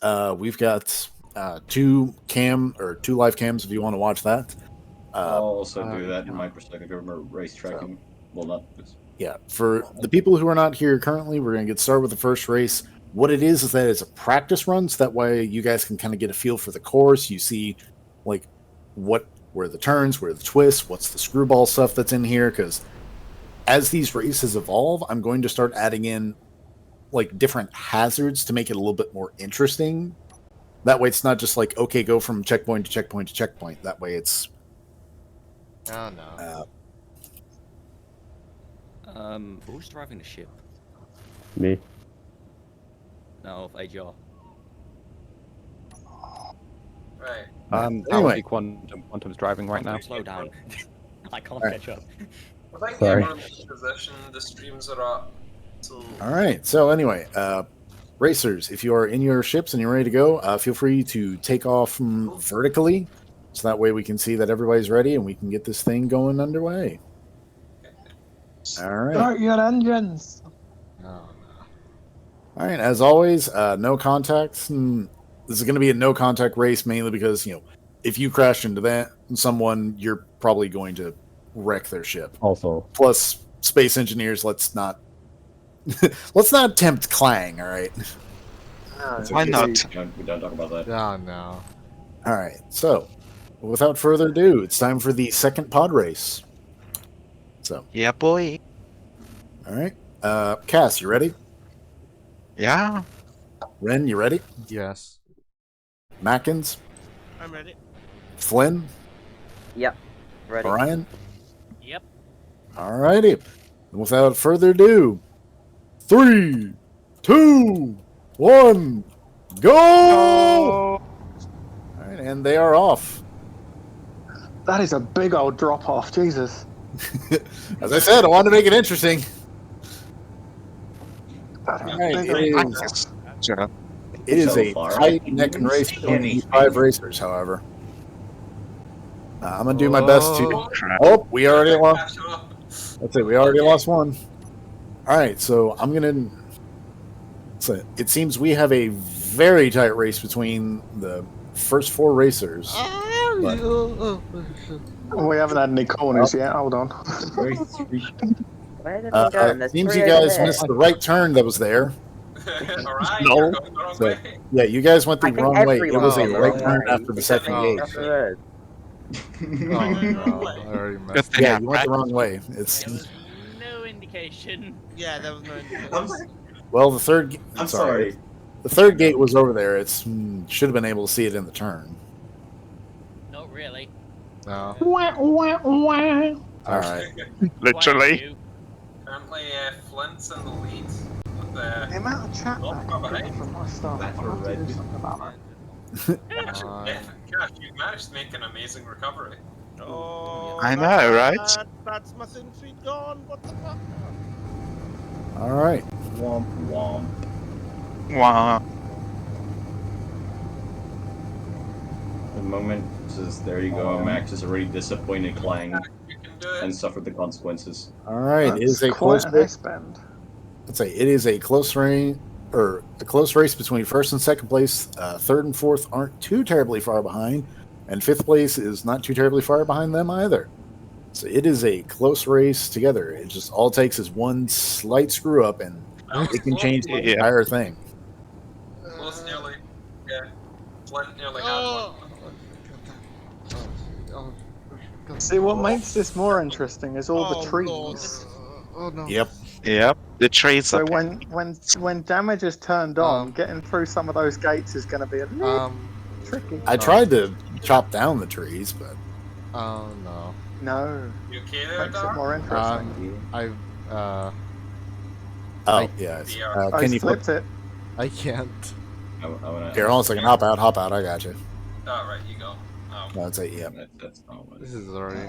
We've got two live cams if you want to watch that. I'll also do that in my perspective. Remember race tracking. Well, not this. Yeah, for the people who are not here currently, we're going to get started with the first race. What it is that it's a practice run, so that way you guys can kind of get a feel for the course. You see, like, where the turns, where the twists, what's the screwball stuff that's in here. Because as these races evolve, I'm going to start adding in like different hazards to make it a little bit more interesting. That way, it's not just like, okay, go from checkpoint to checkpoint to checkpoint. That way, it's Oh no. Who's driving the ship? Me. No, AJR. Right. anyway. Quantum's driving right now. Slow down. I can't Right. catch up. I think Sorry. everyone's in position the streams are up. So All right. So anyway, racers, if you are in your ships and you're ready to go, feel free to take off vertically, so that way we can see that everybody's ready and we can get this thing going underway. All right. Start your engines. Oh no. All right. As always, no contacts. And this is going to be a no contact race mainly because if you crash into someone, you're probably going to wreck their ship. Also, Plus, space engineers, let's not tempt Clang. All right. Why not? We don't talk about that. Oh no. All right. So, without further ado, it's time for the second pod race. So, Yeah, boy. all right. Cass, you ready? Yeah. Ren, you ready? Yes. Mackins, I'm ready. Flynn, Yep. Ready. Brian. Yep. All righty. Without further ado, 3, 2, 1, go! All right, and they are off. That is a big old drop off, Jesus. As I said, I wanted to make it interesting. That is All right, big old drop off. Sure. it is So a far, tight neck and race between these 5 racers, however. I'm going to do my best to... Oh, we already lost. catch up. That's it. We already lost one. All right, so I'm going to... So it seems we have a very tight race between the first 4 racers. But We haven't had any corners yet. Hold on. Where did they go? And there's seems 3 you over guys there. missed the right turn that was there. Alright, No. you're going the wrong So, way. yeah, you guys went the I think wrong way. It everyone was a went the right wrong turn way. after the second Oh. gate. That's right. Oh no. I already Good messed thing Yeah, I'm you went the back. wrong way. It's There was no indication. Yeah, there was no indication. well, the third. I'm sorry. The third gate was over there. It's should have been able to see it in the turn. Not really. No. All right. Literally. Currently, Flint's in the lead. With The amount of chat Oh, back oh, hey. from my stuff. That's I have to right. do something about that. Gosh, you managed to make an amazing recovery. Oh, I know, right? That's my sin feet gone. What the fuck? All right. Womp womp. Wow. The moment says, there you go. Max is already disappointed Clang You can do it. and suffered the consequences. All right. It is That's a quite close an race. S-bend. Let's say it is a close race between first and second place. Third and fourth aren't too terribly far behind, and fifth place is not too terribly far behind them either. So it is a close race together. It just all takes is one slight screw up, and it can change the Yeah. entire thing. Close nearly. Yeah. Flint nearly had Oh. one. See, what makes this more interesting is all the Oh, trees. Lord. Oh no. Yep. Yep. The trees So are. when damage is turned on, Um, getting through some of those gates is going to be a little tricky. I tried to chop down the trees, but Oh no. No, You okay there, makes it Dar? more interesting. I've oh I- yeah. DR. Can you flipped it? I can't. I wanna, here? Hold on a second. Hop out. I got you. Alright, you go. Oh. No, it's a yep. That's not what. This is already.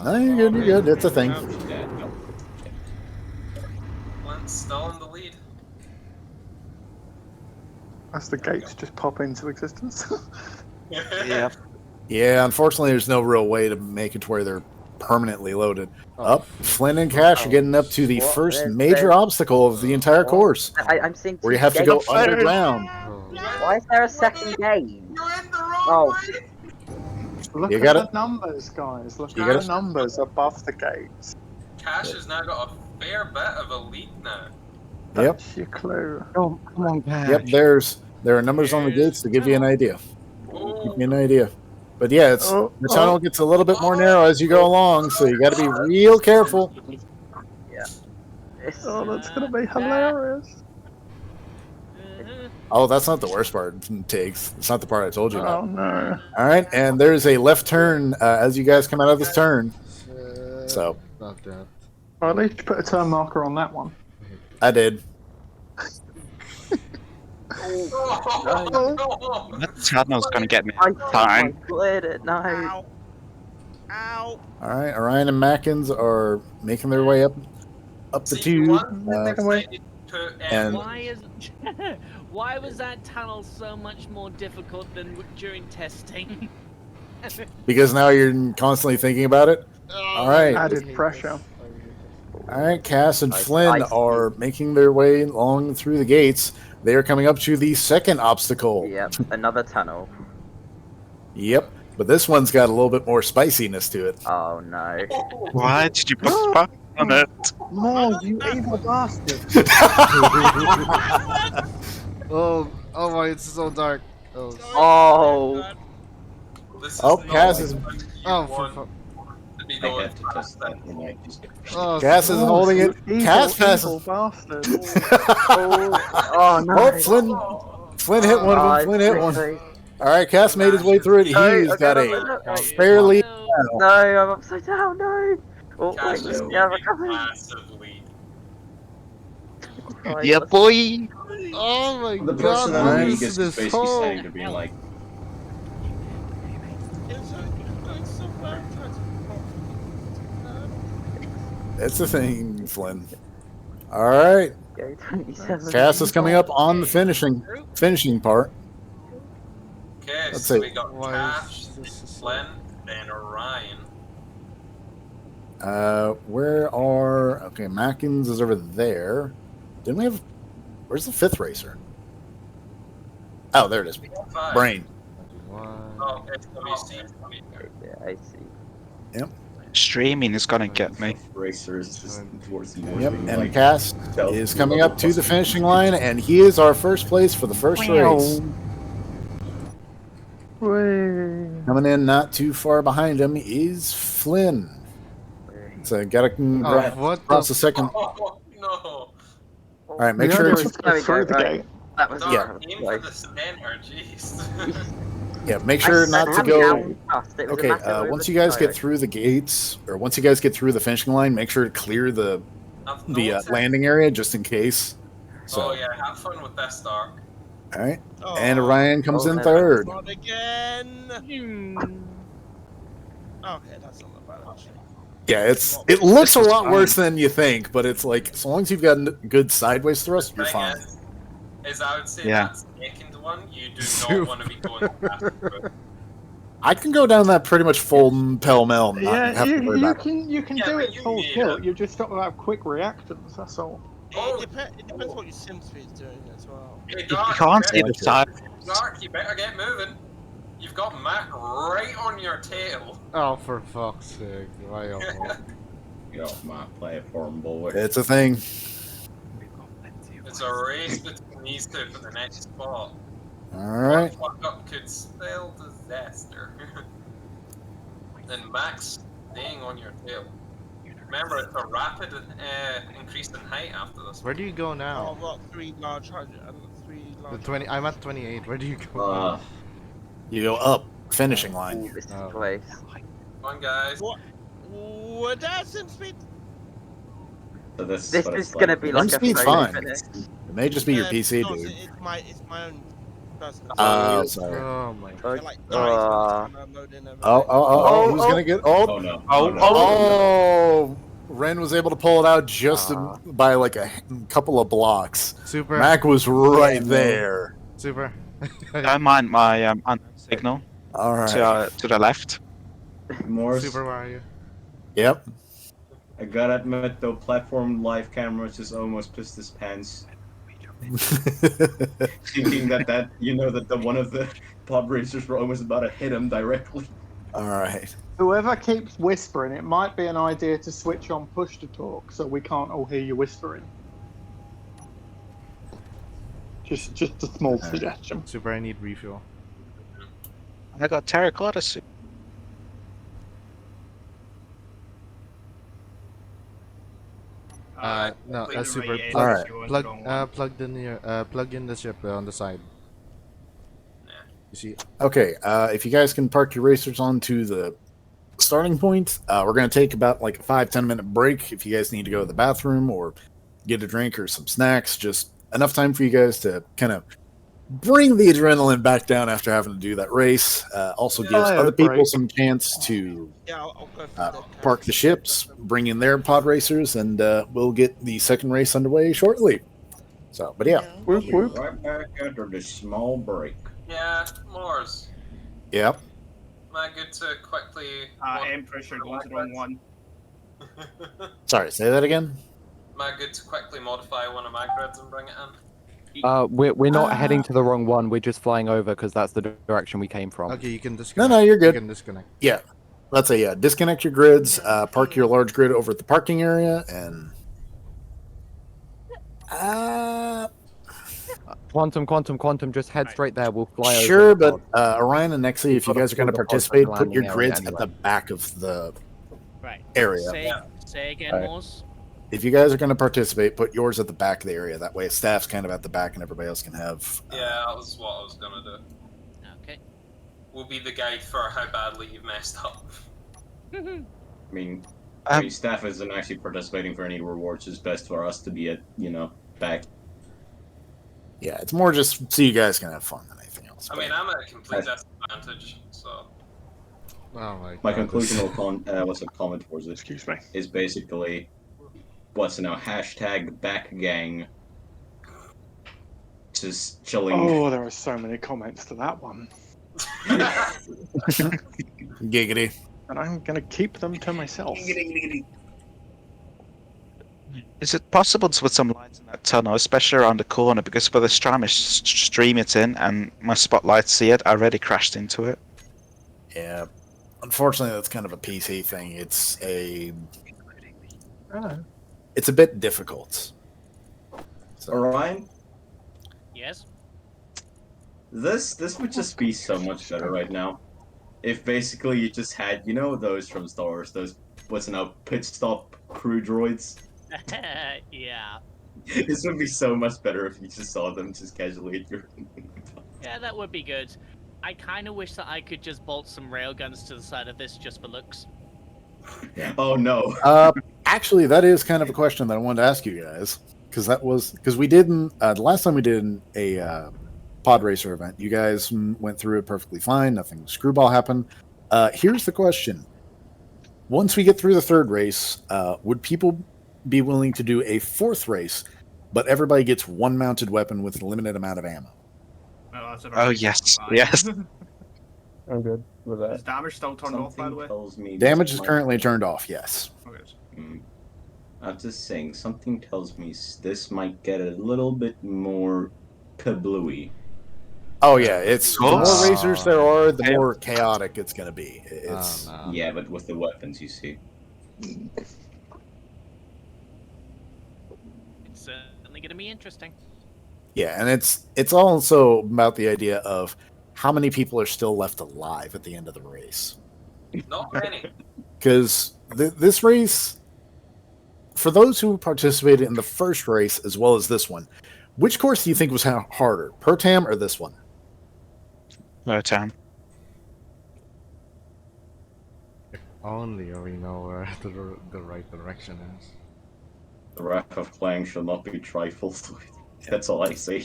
No, you're good. You're good. It's a thing. Yeah, no. Flint's still in the lead. As the gates just pop into existence. Yep. Yeah, unfortunately, there's no real way to make it to where they're permanently loaded. Up, Flynn and Cash are getting up to the What? first There's- major there's- obstacle of the entire course, I'm seeing where you two have to go gates. underground. Oh Why is there a second gate? You're in the wrong Oh. way. Look You at got the it? numbers, guys. Look You at got the it? numbers above the gates. Cash has now got a fair bit of a lead now. Yep. That's your clue. Oh, come on, Cash. Yep, there are numbers on the gates to give you an idea. Oh, Give you an idea. But yeah, it's Oh, the tunnel gets a little bit more narrow as you go along, so you got to be real careful. It's, Oh, that's gonna be hilarious. Oh, that's not the worst part, Tiggs. It's not the part I told you Oh about. no. All right, and there's a left turn as you guys come out of this turn. So Not that. Or at least put a turn marker on that one. I did. oh, no. That tunnel's gonna get me. I Fine. cleared it. No. Ow. Ow. All right, Orion and Mackins are making their way up the See, tube. one thing Uh, that's like to put, and- Why is why was that tunnel so much more difficult than during testing? because now you're constantly thinking about it. All right. Added pressure. All right, Cass and I Flynn see. are making their way along through the gates. They are coming up to the second obstacle. Yep, another tunnel. Yep, but this one's got a little bit more spiciness to it. Oh no. Why did you put spark on it? No, you evil bastard. Oh my, it's so dark. Oh, Oh. This Oh, not Cass is- what you oh, for want fuck. to be I going have to test that when I just get Oh, Cass is holding it. Evil, Cass evil passes. bastard. Oh no. Oh, Flynn hit one of them. Flynn hit one. quickly. All right, Cass made his way through it. He's No, got okay, a fairly. No, I'm upside down. No. Oh, Cash wait, is yeah, taking recovery. massive lead. Right, Yeah, let's- boy. oh my the god, person what on the is gets this basically hole? saying to be like, It's so bad. It's a thing, Flynn. All right, Go 27. Cass is coming up on the finishing part. Okay, Let's so see. we got Why Cash, is this Flynn, then Orion. Where are okay? Mackins is over there. Didn't we have? Where's the fifth racer? Oh, there it is. Five. Brain. Oh, SWC. Yeah, I see. Streaming is gonna get me. racers just towards the end. Yep, being and like, Cass stealth is coming level up to the plus- finishing line, and he is our first place for the first race. Whee. Coming in not too far behind him is Flynn. So gotta Oh, what cross the the second. Oh, no. All right, make The sure idea it's was to There go we through go, the right. gate. That was Dark, yeah. aim for the center, jeez. yeah. Make sure not to go. Okay, Okay, once you guys get through the gates, or once you guys get through the finishing line, make sure to clear the I've the noticed- landing area just in case. So, Oh yeah, have fun with this, Dark. all right, Oh, and Orion comes Oh, in no. third. not again. Okay, that's not that bad actually. Yeah, it looks a lot worse than you think, but it's like as long as you've got good sideways thrust, you're Thing fine. is I would say Yeah. that second one, you do not want to be going fast through. I can go down that pretty much full pell mell. And not Yeah, have to worry about it. you can Yeah, do but it you full need tilt. it. You just got to have quick reactions. That's all. Oh. It depends what your sim speed's doing as well. Hey, You Dark, can't see you the side. better- Dark, you better get moving. You've got Mac right on your tail. Oh, for fuck's sake! Why? Get off my platform, boy. It's a thing. It's a race between these two for the next spot. All right. One fuck up could spell disaster. And Max staying on your tail. Remember, it's a rapid increase in height after this. Where do you go Oh, now? I've got 3 large hundred and 3 The large. 20. I'm at 28. Where do you go? You go up finishing line. This Oh. place. Come on, guys. What that sim speed? So this This what is it's gonna like. be One like a speed's photo fine. finish. It may just be your PC, no, dude. It's my own personal. Sorry. Oh my. They're like Uh, Who's gonna get? Oh Oh, no. Oh, no. oh! Ren was able to pull it out just Aw. by like a couple of blocks. Super. Mac was right there. Super. Don't mind my unknown signal All right. to the left. Morse. Super Mario. Yep. I gotta admit though, platform live cameras just almost pissed his pants. Thinking that the one of the pod racers were almost about to hit him directly. All right. Whoever keeps whispering, it might be an idea to switch on push to talk so we can't all hear you whispering. Just a small suggestion. Super, I need refuel. I got terracotta suit. No, super. All right. Plug in the ship on the side. You see? Okay. If you guys can park your racers onto the starting point, we're going to take about like a 5-10 minute break. If you guys need to go to the bathroom or get a drink or some snacks, just enough time for you guys to kind of bring the adrenaline back down after having to do that race. Also gives other people some chance to I'll go for that. park the ships, bring in their pod racers, and we'll get the second race underway shortly. So, but yeah. Whoop, whoop. Right back after this small break. Yeah, Mars. Yep. Am I good to quickly... aim pressure, going to the wrong one. Sorry, say that again? Am I good to quickly modify one of my grids and bring it in? We're not heading to the wrong one. We're just flying over because that's the direction we came from. Okay, you can disconnect. No, you're good. You can disconnect. Yeah. Let's say, yeah, disconnect your grids, park your large grid over at the parking area, and... Quantum, just head straight there. We'll fly over. Sure, the but pod. Orion and Nexi, if you guys are going to participate, put your grids at the back of the Right. area. Say again, Right. Moors. If you guys are going to participate, put yours at the back of the area. That way, staff's kind of at the back, and everybody else can have. Yeah, that was what I was gonna do. Okay. We'll be the guide for how badly you've messed up. I mean, staff isn't actually participating for any rewards. It's best for us to be at, back. Yeah, it's more just so you guys can have fun than anything else. I mean, I'm at a complete disadvantage, so... Oh My conclusional comment towards it Excuse me. is basically, what's now hashtag backgang. Just chilling. Oh, there are so many comments to that one. Giggity. And I'm going to keep them to myself. Is it possible to put some lights in that tunnel, especially around the corner? Because for the stream it's in, and my spotlights see it, I already crashed into it. Yeah. Unfortunately, that's kind of a PC thing. It's a bit difficult. So. Orion? Yes? This would just be so much better right now. If basically you just had, those from Star Wars, those, pit stop crew droids. Yeah. This would be so much better if you just saw them just casually at your... Yeah, that would be good. I kind of wish that I could just bolt some railguns to the side of this just for looks. Oh no. Actually, that is kind of a question that I wanted to ask you guys, because we didn't the last time we did a pod racer event. You guys went through it perfectly fine. Nothing screwball happened. Here's the question: once we get through the third race, would people be willing to do a fourth race, but everybody gets one mounted weapon with a limited amount of ammo? Oh yes, yes. I'm good with that. Is damage still turned off, by the way? Tells me Damage is currently turned off. Yes. Okay. I'm just saying, something tells me this might get a little bit more kablooey. Oh yeah, it's the more racers there are, the more chaotic it's going to be. It's Yeah, but with the weapons, you see. It's certainly going to be interesting. Yeah, and it's also about the idea of how many people are still left alive at the end of the race. Not many. Because this race, for those who participated in the first race as well as this one, which course do you think was harder, Pertam or this one? Pertam. Only we know where the right direction is. The Wrath of Clang shall not be trifled with. That's all I say.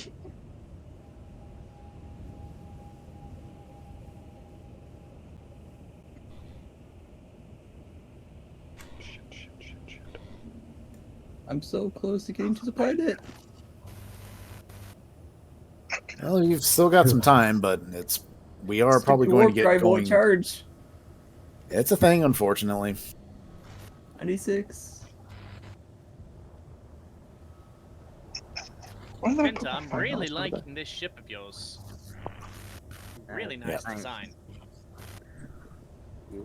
I'm so close to getting to the planet. Well, you've still got some time, but we are probably going to get drive going. won't charge. It's a thing, unfortunately. 96. Why did I put Pinta, my I'm phone really outside there? liking this ship of yours. Really Yeah, nice thanks. design. Yeah.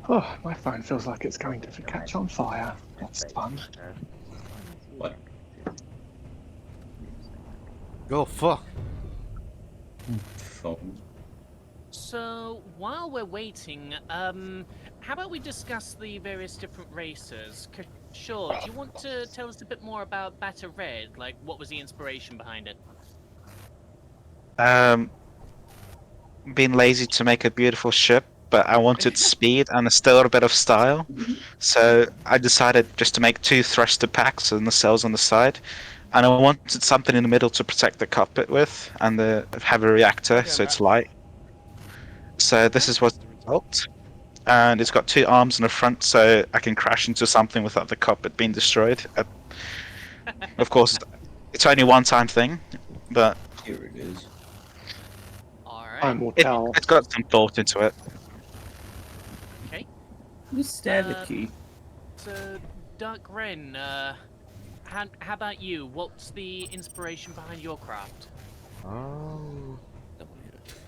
Oh, my phone feels like it's going to catch on fire. That's fun. What? Go fuck. Phone. So while we're waiting, how about we discuss the various different races? Sure. Do you want to tell us a bit more about Bata Red? Like, what was the inspiration behind it? Being lazy to make a beautiful ship, but I wanted speed and still a bit of style. So I decided just to make 2 thruster packs and the cells on the side. And I wanted something in the middle to protect the cockpit with, and have a reactor so it's light. So this is what's the result. And it's got 2 arms in the front, so I can crash into something without the cockpit being destroyed. Of course, it's only a one-time thing, but Here it is. Time will tell. it's got some thought into it. Okay. Who stabbed the key? So, Dark Ren, how about you? What's the inspiration behind your craft?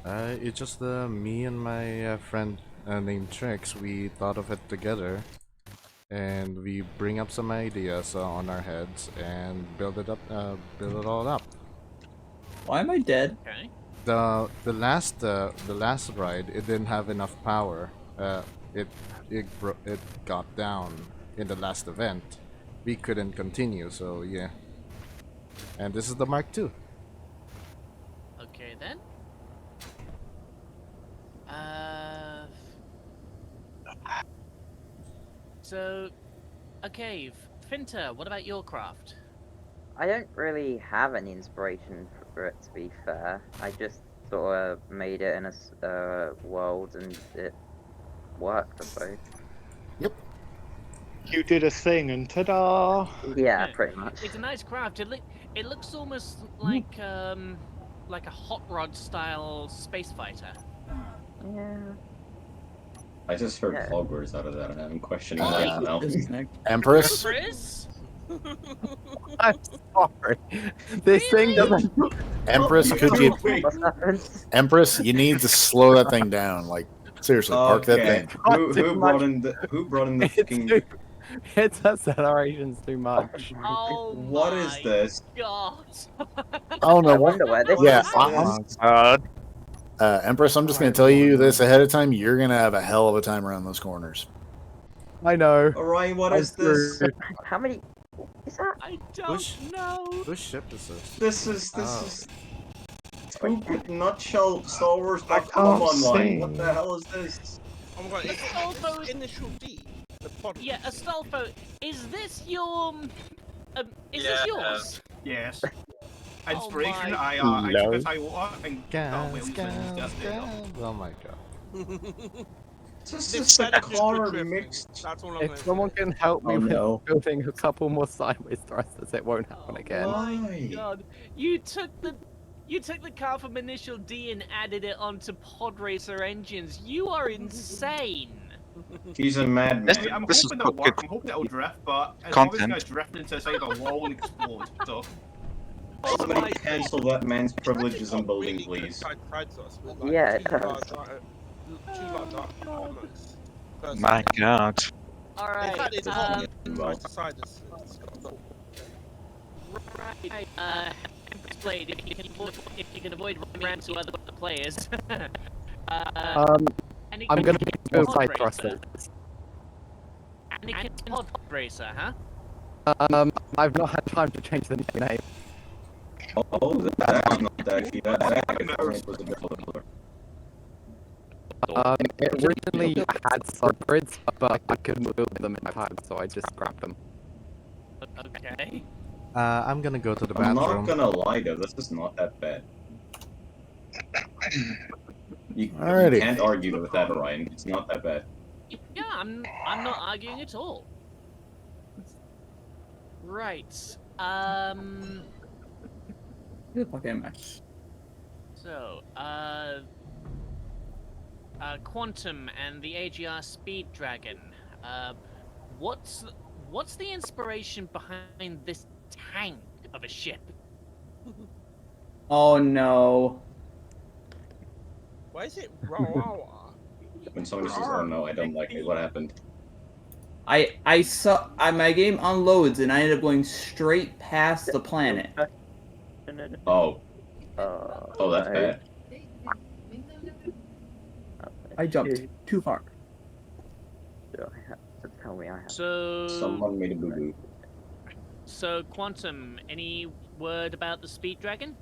It's just me and my friend named Tryx. We thought of it together, and we bring up some ideas on our heads and build it all up. Why am I dead? Okay. The last ride, it didn't have enough power. It got down in the last event. We couldn't continue, so yeah. And this is the Mark II. Okay then. So, okay, Finta, what about your craft? I don't really have any inspiration for it, to be fair. I just sort of made it in a world and it worked, I suppose. Yep. You did a thing and ta-da! Yeah, pretty much. It's a nice craft. It looks almost like a hot rod style space fighter. Yeah. I just heard Yeah. Hogwarts out of that, and I'm questioning life now. Empress? Chris? I'm sorry. This thing doesn't. Empress, could you? What's happened? Empress, you need to slow that thing down. Like seriously, park that Okay. thing. Who brought in the fucking? Its acceleration's too much. Oh What is this? God. Oh no! I What? wonder where this Yeah, is. Empress, I'm just gonna tell you this ahead of time. You're gonna have a hell of a time around those corners. I know. Orion, what is this? How many is that? I don't know. Whose ship is this? This is Oh. nutshell Star Wars.com can't online. see. What the hell is this? Oh my god, it's Although- initial D. The pod. Yeah, Astolfo, is this your is Yeah, this yours? Yes. Inspiration, my I took a Toyota and Gas, wheels and gas, just did it. gas. Oh my god. This This is a better just car drifting. mixed. That's all I'm If gonna someone say. can help me Oh, with no. building a couple more sideways thrusters, it won't happen again. Why? God, you took the car from Initial D and added it onto pod racer engines. You are insane. He's a madman. I'm This is hoping it'll not good work. I'm hoping it'll drift, but as long as it's content. gonna drift into the side of the wall and explode. So Oh Somebody my cancel that man's privileges and building, Really good please. side to us with, like, Yeah, it two does. large apartments. My God. All In right. fact, it's not side to side. It's got Right. Empress Blade, if you can avoid running around to other players. Anakin I'm gonna build Pod side Racer. thrusters. Anakin Pod Racer, huh? I've not had time to change the name. Oh, that is not actually that was a bit lower. It originally had subgrids, but I couldn't build them in time, so I just scrapped them. Okay. I'm gonna go to the I'm not bathroom. gonna lie though, this is not that bad. You Alrighty. can't argue with that, Orion. It's not that bad. Yeah, I'm not arguing at all. Right. Who the fuck am I? So, Quantum and the AGR Speed Dragon. What's the inspiration behind this tank of a ship? Oh no. Why is it raw? When somebody says, "Oh no, I don't like it," what happened? I saw my game unloads and I ended up going straight past the planet. Oh. Oh, that's bad. I jumped too far. Tell me I have. So Someone made a boo boo. So Quantum, any word about the Speed Dragon?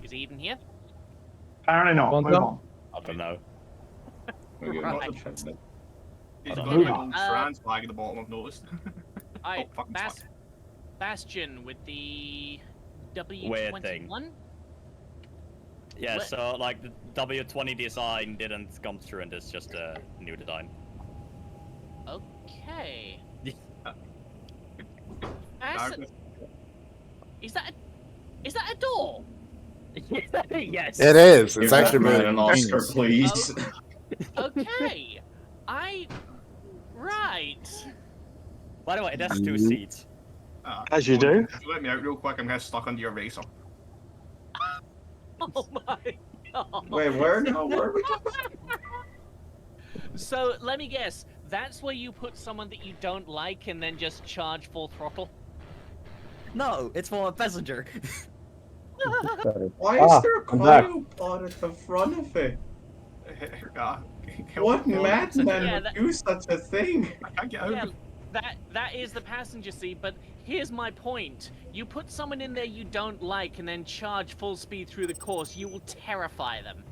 Is he even here? Apparently not. Move on. I don't know. Maybe I'm not Right. interested. He's I got don't a know. little trans flag at the bottom, I've noticed. Alright, fucking Bastion with the W21. Weird thing. Yeah, What? so like the W20 design didn't come through, and it's just a new design. Okay. Darkness. Is that a door? Yes. It is. Give It's that actually man really an Oscar, genius. please. Okay. Right. By the way, it has 2 seats. As you do. Let me out real quick, I'm getting stuck under your racer. Oh my god. Wait, where now? Where are we going? So let me guess. That's where you put someone that you don't like and then just charge full throttle. No, it's for a passenger. Why is there a cryopod at the front of it? What madman Yeah, would that- do such a thing? I can't get out. Yeah, that is the passenger seat, but here's my point. You put someone in there you don't like and then charge full speed through the course, you will terrify them.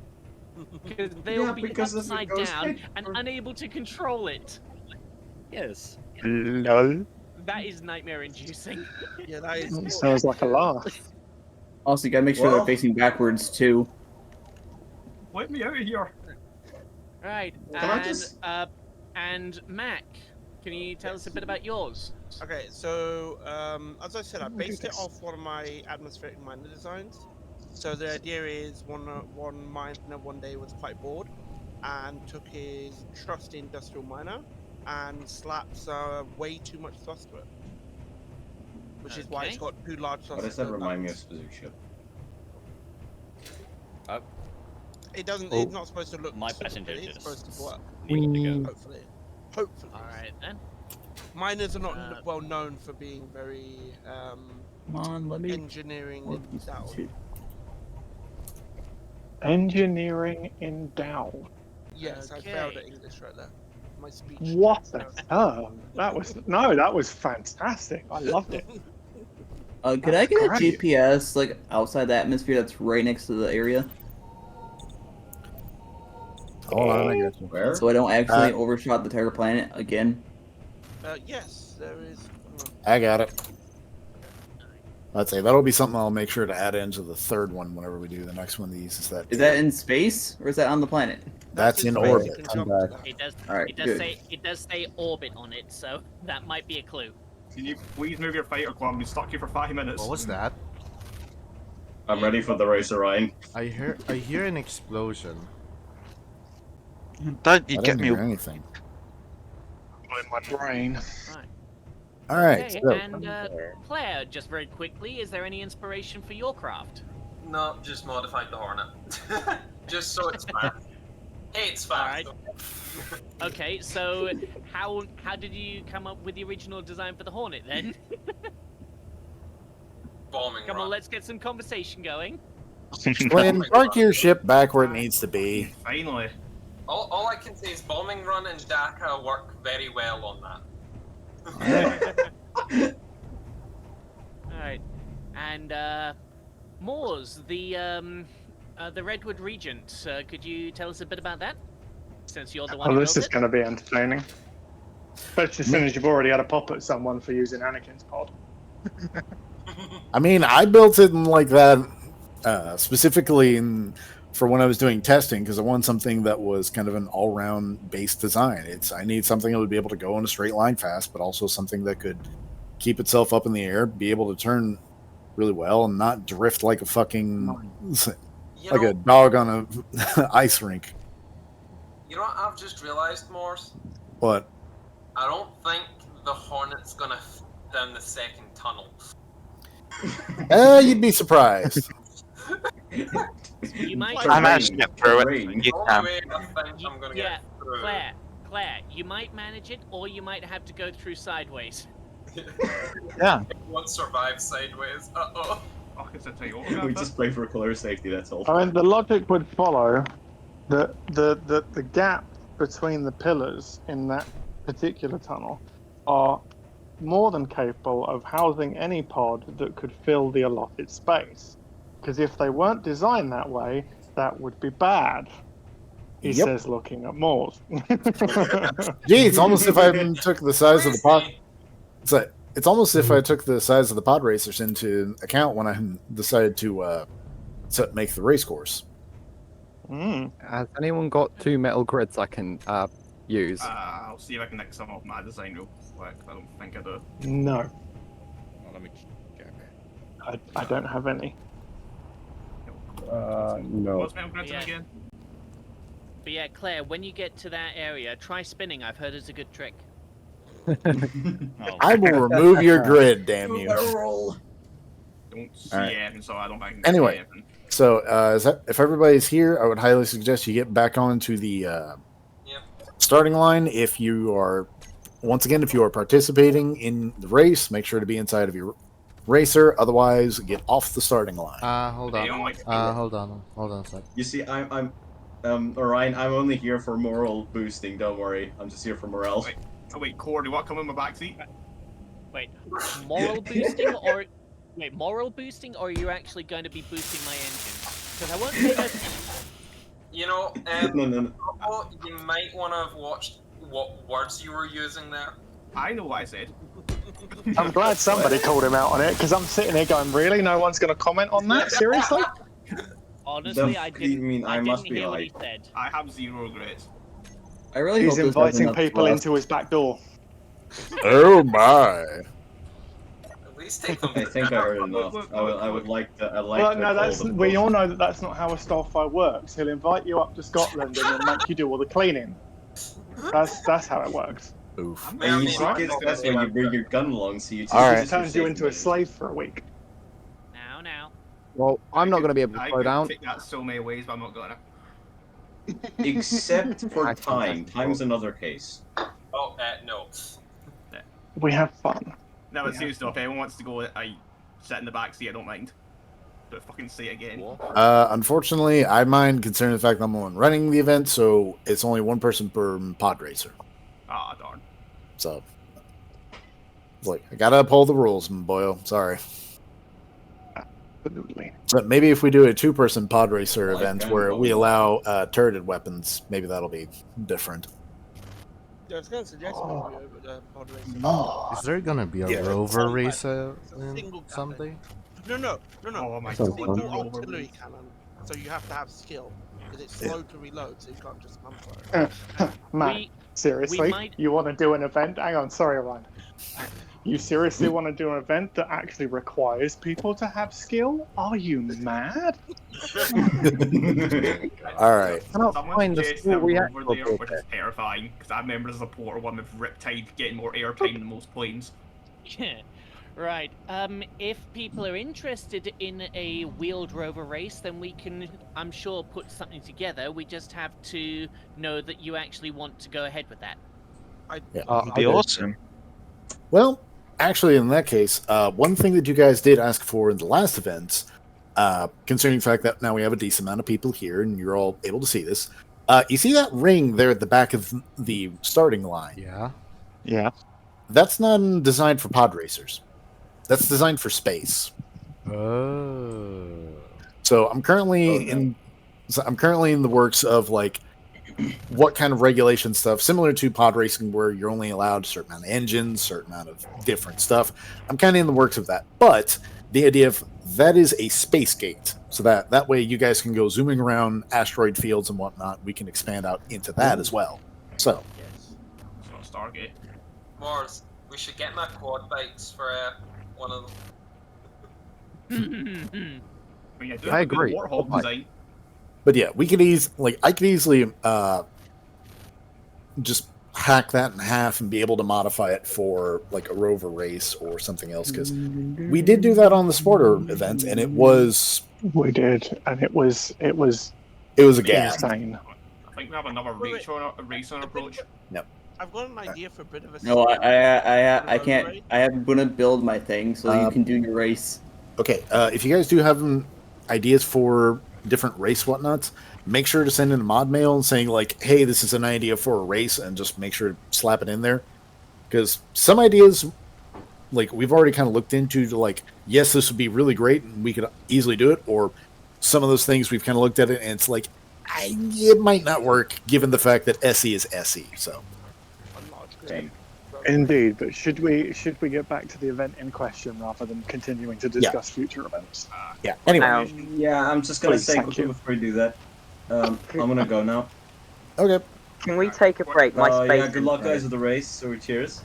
Because they'll Yeah, be because if it upside goes down head and first- unable to control it. Yes. Lol. That is nightmare inducing. Yeah, that is. Sounds like a laugh. Also, you gotta make sure Well- they're facing backwards too. Let me out of here. Right, Can I and just- and Mac, can you tell us a bit about yours? Okay, so as I said, I based it off one of my atmospheric miner designs. So the idea is one miner one day was quite bored and took his trusty industrial miner and slaps way too much thrust to it, which is why it's Okay. got 2 large Why thrusters. does that remind me of specific ship? It doesn't. Oh. It's not supposed to look. My stupid, passenger It's just supposed to work. needed to go. Hopefully. Hopefully. All right then. Miners are not well known for being very Come on, let me. engineering and that. Engineering in Dow. Yes, I failed at English right there. My speech. What the term? That was fantastic. I loved it. Could I get a Great. GPS like outside the atmosphere that's right next to the area, Hold on, I got you. Where? so I don't actually overshot the entire planet again? Yes, there is. I got it. Let's say that'll be something I'll make sure to add into the third one whenever we do the next one of these. Is that in space or is that on the planet? That's in space, orbit. you can I'm jump to back. that. It does. All right, good. It does say orbit on it, so that might be a clue. Can you please move your fighter club? I've been stuck here for 5 minutes. What was that? I'm ready for the racer, Ryan. I hear an explosion. Don't I you didn't get me? hear anything. In my brain. All right. Okay, So, and Claire, just very quickly, is there any inspiration for your craft? No, just modified the Hornet. Just so it's fast. Hey, it's fast. Okay, so how did you come up with the original design for the Hornet then? Bombing Come run. on, let's get some conversation going. Glenn, park your ship back where it needs to be. Finally. All I can say is bombing run and DACA work very well on that. Alright. And Moors, the Redwood Regent, could you tell us a bit about that? Since you're the one Oh, who this built is it? going to be entertaining. Especially as soon as you've already had a pop at someone for using Anakin's pod. I mean, I built it in like that specifically for when I was doing testing because I wanted something that was kind of an all-round based design. I need something that would be able to go in a straight line fast, but also something that could keep itself up in the air, be able to turn really well, and not drift like a fucking You like know, a dog on a ice rink. you know what I've just realised, Morse? What? I don't think the Hornet's gonna down the second tunnel. You'd be surprised. You might. I managed to get through it. Terrain. You The can. only way I think I'm gonna Yeah, get through. Claire, you might manage it, or you might have to go through sideways. Yeah. Won't survive sideways. Uh-oh. Fuck, it's a Toyota. We just pray for Claire safety, that's all. I mean, the logic would follow that the gap between the pillars in that particular tunnel are more than capable of housing any pod that could fill the allotted space. Because if they weren't designed that way, that would be bad. He Yep. says, looking at Moors. Gee, it's almost if I took the size of the pod. It's almost if I took the size of the pod racers into account when I decided to make the race course. Has anyone got 2 metal grids I can use? I'll see if I can nick some off my design real quick. I don't think I do. No, Well, let me check. I don't have any. No. What's metal grids Yeah. again? But yeah, Claire, when you get to that area, try spinning. I've heard it's a good trick. Oh. I will remove your grid, damn you. Don't see Alright. anything, so I don't think I can Anyway. see anything. So, if everybody's here, I would highly suggest you get back onto the starting line. If you are, once again, if you are participating in the race, make sure to be inside of your racer. Otherwise, get off the starting line. Hold They on. don't like Hold on a sec. You see, I'm Orion, I'm only here for moral boosting, don't worry. I'm just here for morale. wait, Core, do you want to come in my backseat? Wait, moral boosting or moral boosting, or are you actually going to be boosting my engine? Because I won't say no. You know, No. Doggo, you might want to have watched what words you were using there. I know what I said. I'm glad somebody called him out on it, because I'm sitting here going, really? No one's going to comment on that? Seriously? Honestly, I didn't. I must didn't be hear what he right. said. I have 0 regrets. I really He's hope this inviting doesn't people last. into his back door. Oh my! At least take them. I think I heard enough. I would like to. I like Well, to no, call that's them we both. all know that that's not how a Starfire works. He'll invite you up to Scotland and he'll make you do all the cleaning. That's how it works. Oof. And you see, kids, that's why you bring your gun along, so you just All right. He turns you into a slave for a week. Now. Well, I'm not going to be able to I slow could down. take that so many ways, but I'm not gonna. Except for time. Time's another case. Oh, no. We have fun. No, but seriously, if anyone wants to go, I sit in the back seat. I don't mind. But fucking say it again. Unfortunately, I mind considering the fact that I'm the one running the event, so it's only one person per pod racer. Ah, darn. So, it's like I gotta uphold the rules, boyo. Sorry. Absolutely. But maybe if we do a 2-person pod racer Like event that, where we probably. allow turreted weapons, maybe that'll be different. Yeah, I was going to suggest maybe over the pod racing. Is there gonna be a Yeah, rover it's racer single someday? No. Oh my It's a god. single artillery cannon, so you have to have skill. Because it's slow to reload, so you can't just come for it. Matt, We seriously? might- You want to do an event? Hang on, sorry, Ryan. You seriously want to do an event that actually requires people to have skill? Are you mad? All right. cannot Someone find the suggested school a we rover actually there, built which there. is terrifying, because I remember as a porter one with Riptide getting more airtime than most planes. Yeah. Right. If people are interested in a wheeled rover race, then we can, I'm sure, put something together. We just have to know that you actually want to go ahead with that. Yeah. That'd be awesome. Well, actually, in that case, one thing that you guys did ask for in the last event, concerning the fact that now we have a decent amount of people here and you're all able to see this, you see that ring there at the back of the starting line? Yeah. Yeah. That's not designed for pod racers. That's designed for space. Oh. So I'm currently in the works of like what kind of regulation stuff, similar to pod racing, where you're only allowed a certain amount of engines, certain amount of different stuff. I'm kind of in the works of that, but the idea of that is a space gate, so that way you guys can go zooming around asteroid fields and whatnot. We can expand out into that as well. So It's not Stargate. Mars, we should get my quad bikes for one of them. I mean, I do I have a good agree. Warthog Oh my. design. But yeah, we could I could easily just hack that in half and be able to modify it for like a rover race or something else, because we did do that on the Sporter event, and it was We did, and it was a gas. insane. I think we have another race on approach. Yep. I've got an idea for a bit of a. No, I road can't. race. I'm gonna build my thing so you can do your race. Okay, if you guys do have ideas for different race whatnots, make sure to send in a mod mail saying like, "Hey, this is an idea for a race," and just make sure to slap it in there. Because some ideas, like we've already kind of looked into, to like, yes, this would be really great and we could easily do it, or some of those things we've kind of looked at it and it's like, it might not work given the fact that SE is SE. So. Indeed, but should we get back to the event in question rather than continuing to discuss future events? Yeah. Anyway. Yeah, I'm just gonna Please, say thank quickly you. before we do that. I'm gonna go now. Okay. Can we take a break? My space. Yeah, good luck, guys, with the race. So cheers.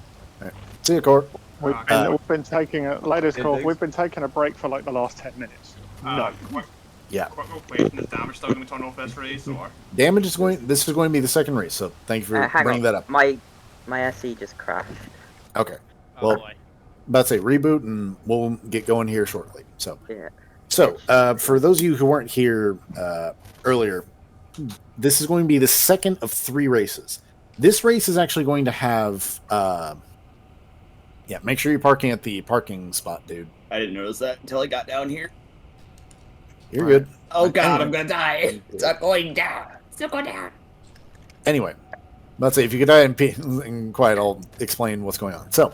See you, Court. We've been taking a latest call. We've been taking a break for like the last 10 minutes. No. Yeah. Quick question: is damage still going to turn off this race, or Damage is going. This is going to be the second race. So thank you for Hang bringing on. that up. My SE just crashed. Okay. Well, about to say reboot, and we'll get going here shortly. So. Yeah. So, for those of you who weren't here earlier, this is going to be the second of 3 races. This race is actually going to have, make sure you're parking at the parking spot, dude. I didn't notice that until I got down here. You're good. Oh god, I'm gonna die. It's not going down. It's not going down. Anyway, let's say if you could die in quiet, I'll explain what's going on. So,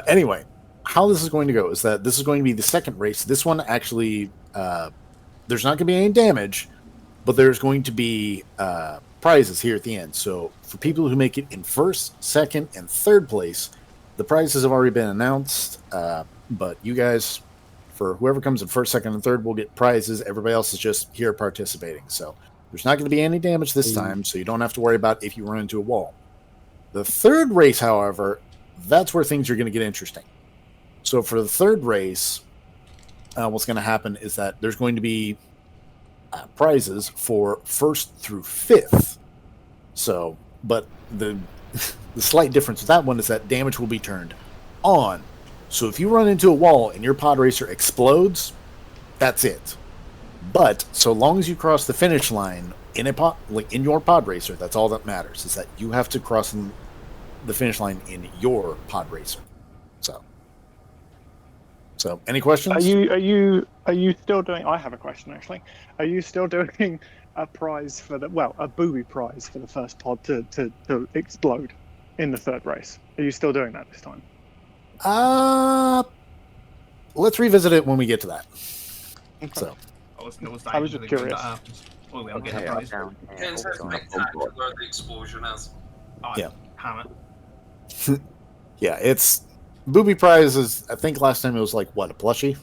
anyway, how this is going to go is that this is going to be the second race. This one actually, there's not going to be any damage, but there's going to be prizes here at the end. So for people who make it in first, second, and third place, the prizes have already been announced. But you guys, for whoever comes in first, second, and third, will get prizes. Everybody else is just here participating. So there's not going to be any damage this time, so you don't have to worry about if you run into a wall. The third race, however, that's where things are going to get interesting. So for the third race, what's going to happen is that there's going to be prizes for first through fifth. So, but the slight difference with that one is that damage will be turned on. So if you run into a wall and your pod racer explodes, that's it. But so long as you cross the finish line in in your pod racer, that's all that matters, is that you have to cross the finish line in your pod racer. So any questions? Are you still doing? I have a question actually. Are you still doing a prize for a booby prize for the first pod to explode in the third race? Are you still doing that this time? Let's revisit it when we get to that. Okay. So I was just curious. Depends how spectacular the explosion is. Yeah. Hammer. Yeah, it's booby prize is. I think last time it was like what, a plushie?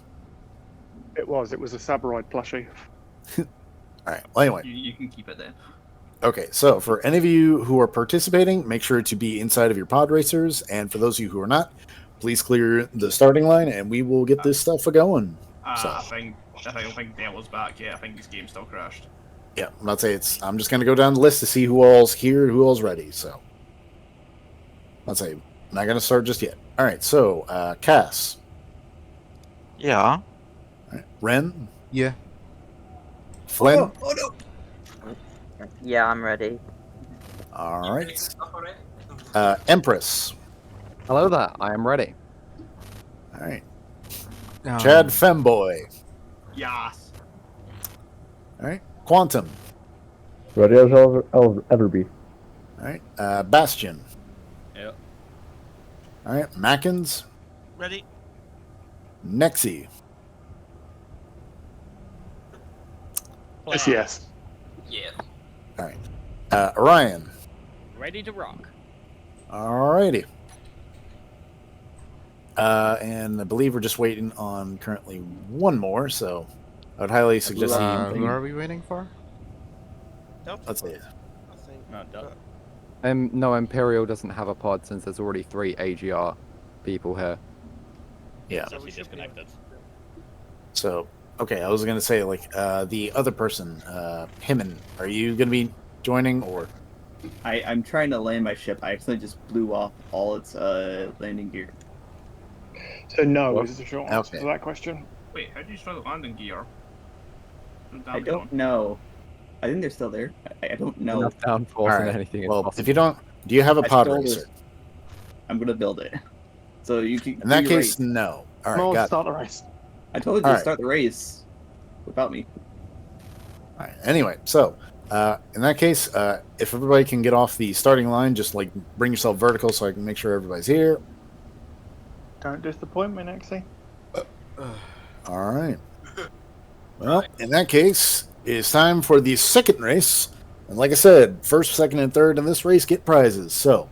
It was a Sabroid plushie. All right. Well, anyway, you can keep it then. Okay, so for any of you who are participating, make sure to be inside of your pod racers, and for those of you who are not, please clear the starting line, and we will get this stuff going. So. I don't think Dale is back yet. I think his game still crashed. Yeah, I'm not saying I'm just going to go down the list to see who all's here, who all's ready. So, let's say, not going to start just yet. All right, so Cass. Yeah. All right. Ren. Yeah. Flynn. Oh no. Yeah, I'm ready. All right. Empress. Hello there. I am ready. All right. Chad Femboy. Yes. All right. Quantum. Ready as I'll ever be. All right. Bastion. Yep. All right. Mackins. Ready. Nexi. Yes. Yeah. All right. Orion. Ready to rock. Alrighty. And I believe we're just waiting on currently one more, so I would highly suggest who are we waiting for? Let's see. No, Imperial doesn't have a pod since there's already 3 AGR people here. Yeah. So she disconnected. So Okay, I was gonna say like the other person, Himon. Are you gonna be joining or? I'm trying to land my ship. I actually just blew off all its landing gear. So no is the short answer Okay. to that question. Wait, how do you start the landing gear? I don't know. I think they're still there. I don't know. Enough downforce All and right. anything is Well, possible. if you don't, do you have a I pod stole racer? this. I'm gonna build it. So you can. In that do your case, race. no. All right, Come on, got it. start the race. I told you All to right. start the race without me. All right. Anyway, so in that case, if everybody can get off the starting line, just like bring yourself vertical so I can make sure everybody's here. Don't disappoint me, Nexie. All right. Well, in that case, it's time for the second race. And like I said, first, second, and third in this race get prizes. So,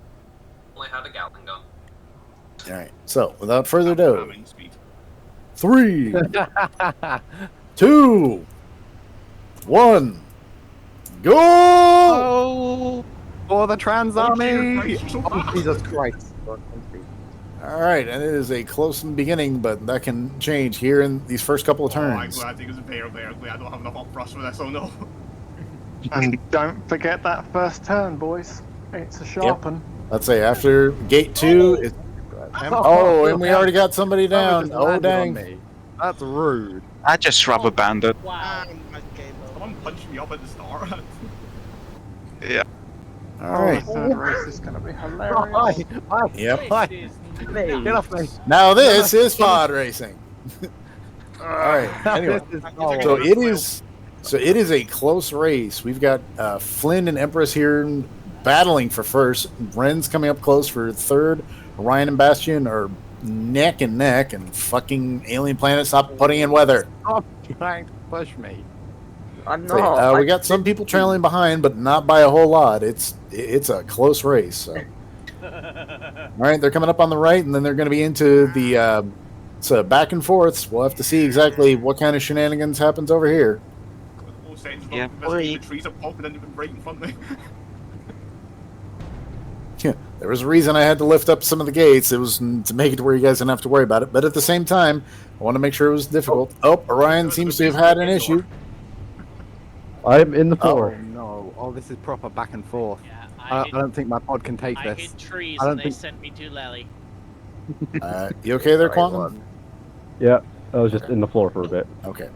Only had a Gatling gun. all right. So, without further ado, Ramming speed. 3, 2, 1, go! Oh, for the trans army! Christ, so Oh, fast. Jesus Christ! All right, and it is a close beginning, but that can change here in these first couple of Oh, I'm turns. glad it's very, very glad I don't have enough up thrust for this. Oh no. And don't forget that first turn, boys. It's a sharpen. Let's say after gate 2, it's oh, and we already got somebody down. Oh, dang. Me. That's rude. I just rubber banded. Wow. Someone punched me up at the start. Yeah. All right. The third race is going to be hilarious. Yep. This is Get off me. Now this is pod racing. All right. Anyway, This is so it is a close race. We've got Flynn and Empress here battling for first. Ren's coming up close for third. Ryan and Bastion are neck and neck. And fucking Alien Planet, stop putting in weather. Stop trying to push me. I'm So, not. we got some people trailing behind, but not by a whole lot. It's a close race. So. All right, they're coming up on the right, and then they're going to be into the so back and forths. We'll have to see exactly what kind of shenanigans happens over here. All seconds Yeah, the trees are popping in right in front of me. Yeah, there was a reason I had to lift up some of the gates. It was to make it to where you guys didn't have to worry about it. But at the same time, I want to make sure it was difficult. Oh, Orion seems to have had an issue. I'm in the Oh floor. no! Oh, this is proper back and forth. Yeah, I don't think my pod can take I this. hit trees I don't and they think- sent me to Lely. You okay there, Quantum? Yeah, I was just in the floor for a bit. Okay.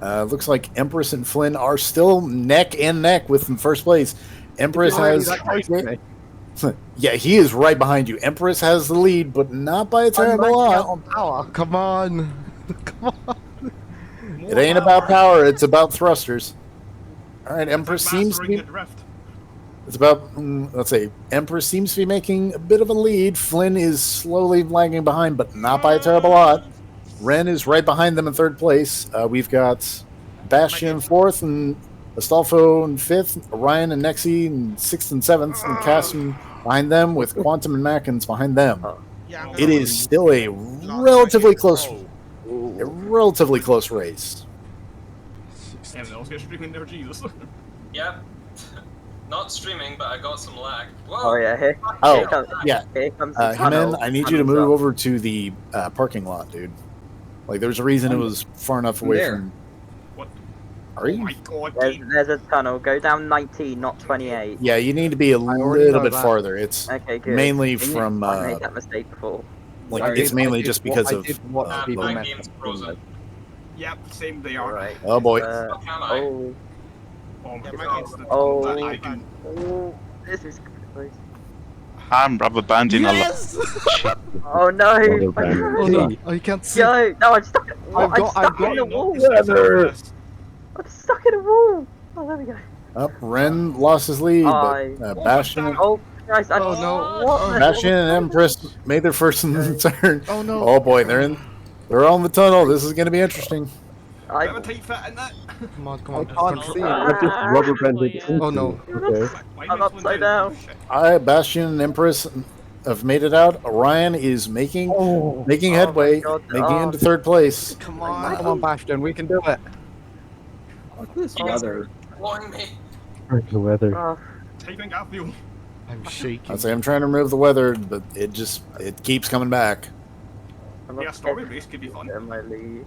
Looks like Empress and Flynn are still neck and neck with in first place. Empress You're already has. that close to me. Yeah, he is right behind you. Empress has the lead, but not by a I'm terrible maxing out lot. on power. Come on. Come on. It ain't about power; it's about thrusters. All right, Empress seems to Mastering be. the drift. It's about, let's say, Empress seems to be making a bit of a lead. Flynn is slowly lagging behind, but not by a terrible lot. Ren is right behind them in third place. We've got Bastion in fourth, and Astolfo in fifth, Orion and Nexie in sixth and seventh, and Cassim behind them, with Quantum and Mackins behind them. Yeah, I'm It gonna is still a relatively close race. Everyone else gets streaming there, Jesus. Yep. Not streaming, but I got some lag. Whoa! Oh yeah, here Oh, comes, yeah. here comes the Himen, tunnel. I need you to Tunnel's move up. over to the parking lot, dude. Like, there's a reason it was far enough away there. from. What? Are Oh you? my god, There's a tunnel. Go down 19, not 28. Yeah, you need to be a already little know bit that. farther. It's Okay, good. mainly Dang it, from I made that mistake before. like I it's did- mainly I did just what- because I of. did what Ah, people my meant game's to do. frozen. Yep, same they are. Alright. Oh boy. How can I? Oh, Oh my Yeah, my god. game's the Oh. That I can. oh, this is close. I'm rubber banding a lot. Yes! Oh no! Rubber band. Oh no! Oh, you can't see. Yo, no, I'm stuck. I've got- I'm stuck I've in a got- wall. Weather. I'm stuck in a wall. Oh, there we go. Up, Ren lost his lead, but Bastion, Oh Christ! Oh, no. What the- Bastion and Empress made their first turn. Oh no! Oh boy, they're on the tunnel. This is going to be interesting. Have a tight fit in that. Come on, come I on. can't Control- see it. I just rubber banded into. Oh, no. Okay. I'm upside down. Bastion and Empress have made it out. Orion is making Oh my headway, God. making Oh. into third place. Come on, Bastion. We can do it. Fuck this You weather. blowing me. The weather. Oh, How you think I feel? I'm shaking. I'd say I'm trying to remove the weather, but it keeps coming back. I'm Yeah, up story race could be fun. in my lead.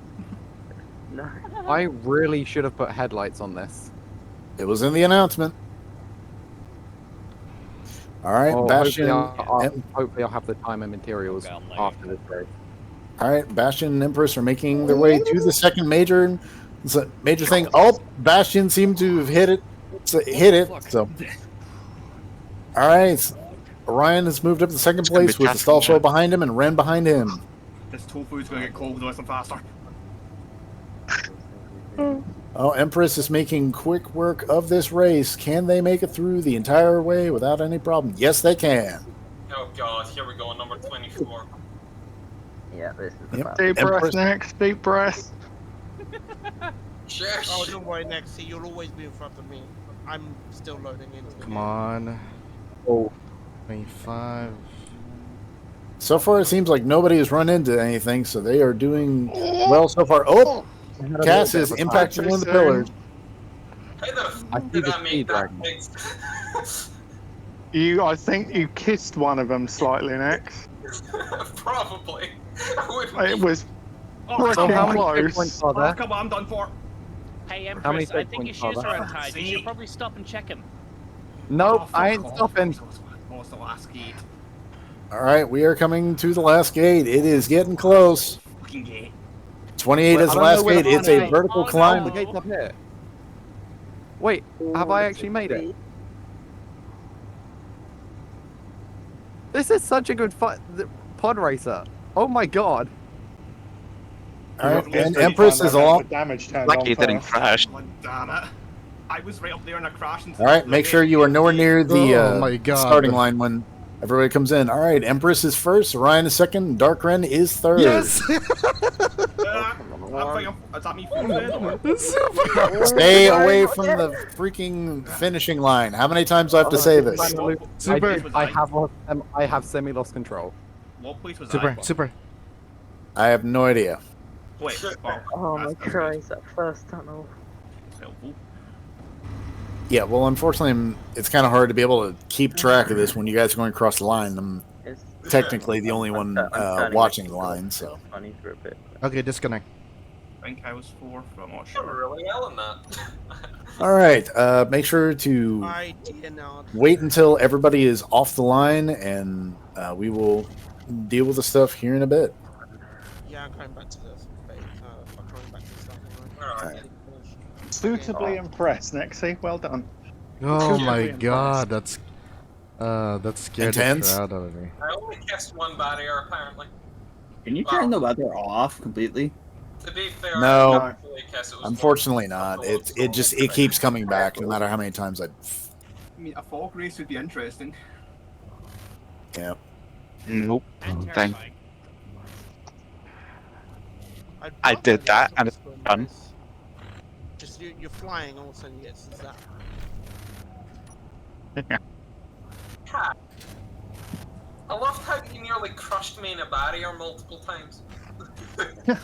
No. I really should have put headlights on this. It was in the announcement. All right, Oh, Bastion. hopefully I'll have the time and materials after this race. All right, Bastion and Empress are making their way to the second major thing. Oh, Bastion seemed to have hit it. So, all right, Orion has moved up to second place with the stall show behind him and Ren behind him. This tofu's gonna get cold unless I'm faster. Oh, Empress is making quick work of this race. Can they make it through the entire way without any problem? Yes, they can. Oh god, here we go, number 24. Yeah, this is Yep. Deep breath next, deep breath. Oh, don't worry, Nexy, you'll always be in front of me. I'm still loading into the Come game. on. Oh. 25. So far, it seems like nobody has run into anything, so they are doing well so far. Oh, Cass is impacting one of the pillars. How the f I see did the I make speed that dragon. I think you kissed one of them slightly next. Probably. It was So how many close. checkpoints are there? Come on, I'm done for. Hey, How many Empress, I think your checkpoints are shoes are there? untied. You should probably stop and check them. Nope, fuck I ain't off. stopping. Oh, it's the last gate. All right, we are coming to the last gate. It is getting close. Fucking gate. 28 Wait, is I the don't last know where gate. the It's a gate- vertical Oh, climb. The gate's up here. Wait, have I actually made it? This is such a good pod racer. Oh my god. All right, and Empress is along. Lucky it didn't crash. God damn it. I was right up there and I crashed into All right, make sure you are nowhere near the Oh my God. starting line when everybody comes in. All right, Empress is first, Orion is second, and Dark Ren is third. Yes! Is that me first? Stay away from the freaking finishing line. How many times do I have to say this? I have semi-lost control. What place was Super, I? super. I have no idea. Wait, Oh my that's Christ, that first tunnel. helpful. Yeah, well, unfortunately, it's kind of hard to be able to keep track of this when you guys are going across the line. I'm technically the only one watching the line, so. Funny for a bit. Okay, disconnect. I think I was fourth, but I'm not You're sure. really yelling that. All right, make sure to I did not. wait until everybody is off the line, and we will deal with the stuff here in a bit. Yeah, I'm coming back to the base. I'm coming back to the starting line. Suitably impressed, Nexy. Well done. Oh Suitably my impressed. god, that scared Intense? the crowd out of me. I only kissed one barrier, apparently. Can you turn the weather off completely? To be fair, No. I didn't really kiss, it was Unfortunately not. It keeps coming back no matter how many times I. I mean, a fog race would be interesting. Yeah. Nope. And Thank. terrifying. I did that and it's done. Just you're flying, all of a sudden you get zapped. Cat. I loved how you nearly crushed me in a barrier multiple times.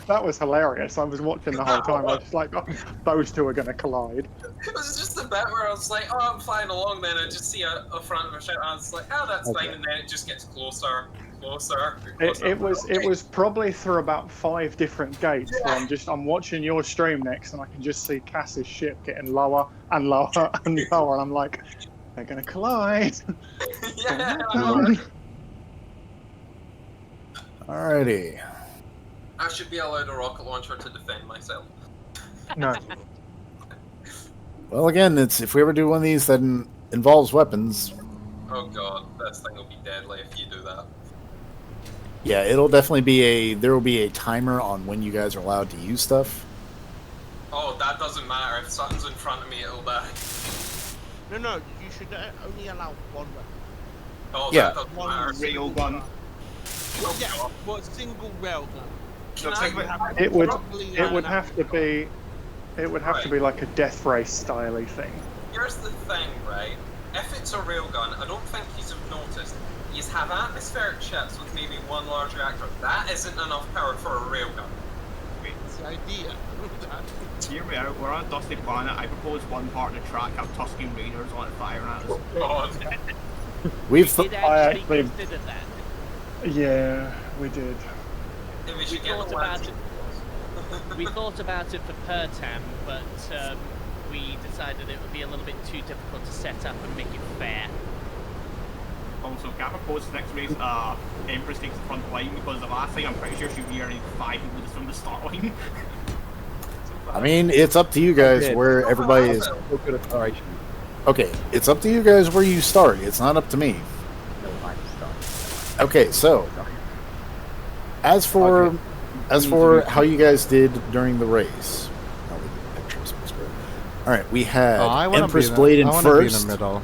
That was hilarious. I was watching the whole time. I was just like, oh, those two are going to collide. It was just a bit where I was like, oh, I'm flying along, then I just see a front of a ship, and I was like, oh, that's Okay. fine, and then it just gets closer, closer. It was probably through about 5 different gates where I'm watching your stream next, and I can just see Cass's ship getting lower and lower and lower, and I'm like, they're going to collide. Yeah. Alrighty. I should be allowed a rocket launcher to defend myself. No. Well, again, it's if we ever do one of these that involves weapons, Oh god, this thing will be deadly if you do that. yeah, it'll definitely be there will be a timer on when you guys are allowed to use stuff. Oh, that doesn't matter. If something's in front of me, it'll die. No, you should only allow one weapon. Oh, Yeah. that doesn't One matter. Rail gun. Yeah, but single rail gun. Can Looks I- like It would Probably it would line have to be like a death race styley thing. Here's the thing, right? If it's a railgun, I don't think you've noticed. You have atmospheric ships with maybe one large reactor. That isn't enough power for a railgun. It's the idea. Hear me out, we're on a dusty planet. I propose one part of the track have Tuscan Raiders on it firing at us. God. We've Did I actually actually- consider that. Yeah, we did. Then we We should get thought the about ones. it. We thought about it for Pertam, but we decided it would be a little bit too difficult to set up and make it fair. Also, can I propose the next race, Empress takes the front line, because the last time I'm pretty sure she re-earned 5 people just from the start line. I mean, it's up to you guys where everybody is. Good exploration. Okay, it's up to you guys where you start. It's not up to me. Okay, so as for how you guys did during the race, all right, we had Empress Blade in first. Be in the middle.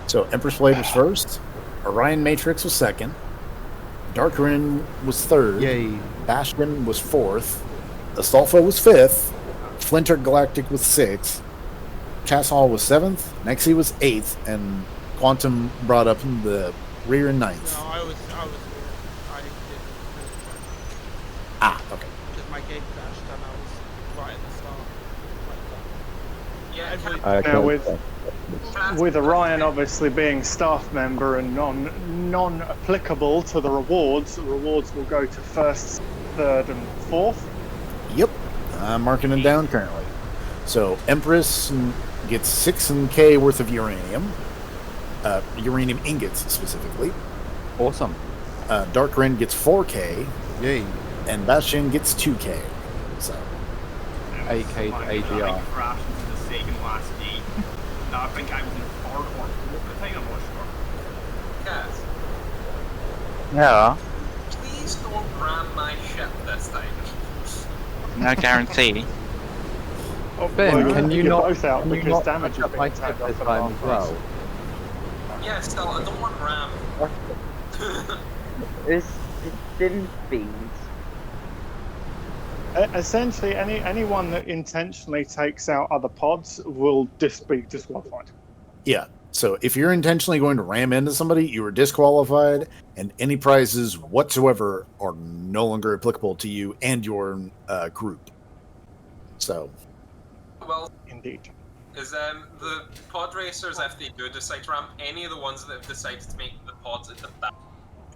So Empress Blade was first. Orion Matrix was second. Darkrin was third. Yay. Bastion was fourth. Astolfo was fifth. Flinter Galactic was sixth. Chassol was seventh. Nexi was eighth, and Quantum brought up in the rear and ninth. No, I was here. I did. Okay. Because my game crashed and I was right at the start. Yeah, Now with Orion obviously being staff member and non-applicable to the rewards will go to first, third, and fourth. Yep. I'm marking them down currently. So Empress gets 6K worth of uranium. Uranium ingots specifically. Awesome. Darkrin gets 4K. Yay. And Bastion gets 2K. So 8K to AGR. I crashed into the second last gate. No, I think I was in third or fourth at the time, I'm not sure. Guys, Yeah. please don't ram my ship this time. No guarantee. Ben, can you not both out can you because not damage touch is up my being ship taken this off time of as our well? Yeah, still, I don't want ram. It's dim speeds. Essentially, anyone that intentionally takes out other pods will be disqualified. yeah. So if you're intentionally going to ram into somebody, you are disqualified, and any prizes whatsoever are no longer applicable to you and your group. So. Well, indeed. Is the pod racers, if they do decide to ram, any of the ones that have decided to make the pods at the back,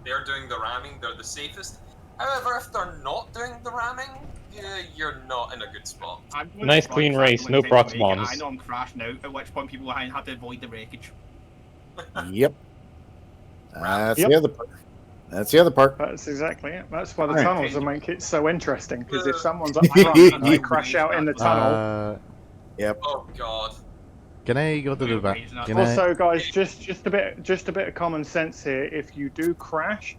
they're doing the ramming, they're the safest. However, if they're not doing the ramming, you're not in a good spot. Nice clean race, no prox bombs. I know I'm crashing out, at which point people had to avoid the wreckage. Yep. That's the other part. That's the other part. That's exactly it. That's why the All right. tunnels will make it so interesting, because if someone's up front and they crash out in the tunnel... Yep. Oh god. Can I go to the back? Also, guys, just a bit of common sense here. If you do crash,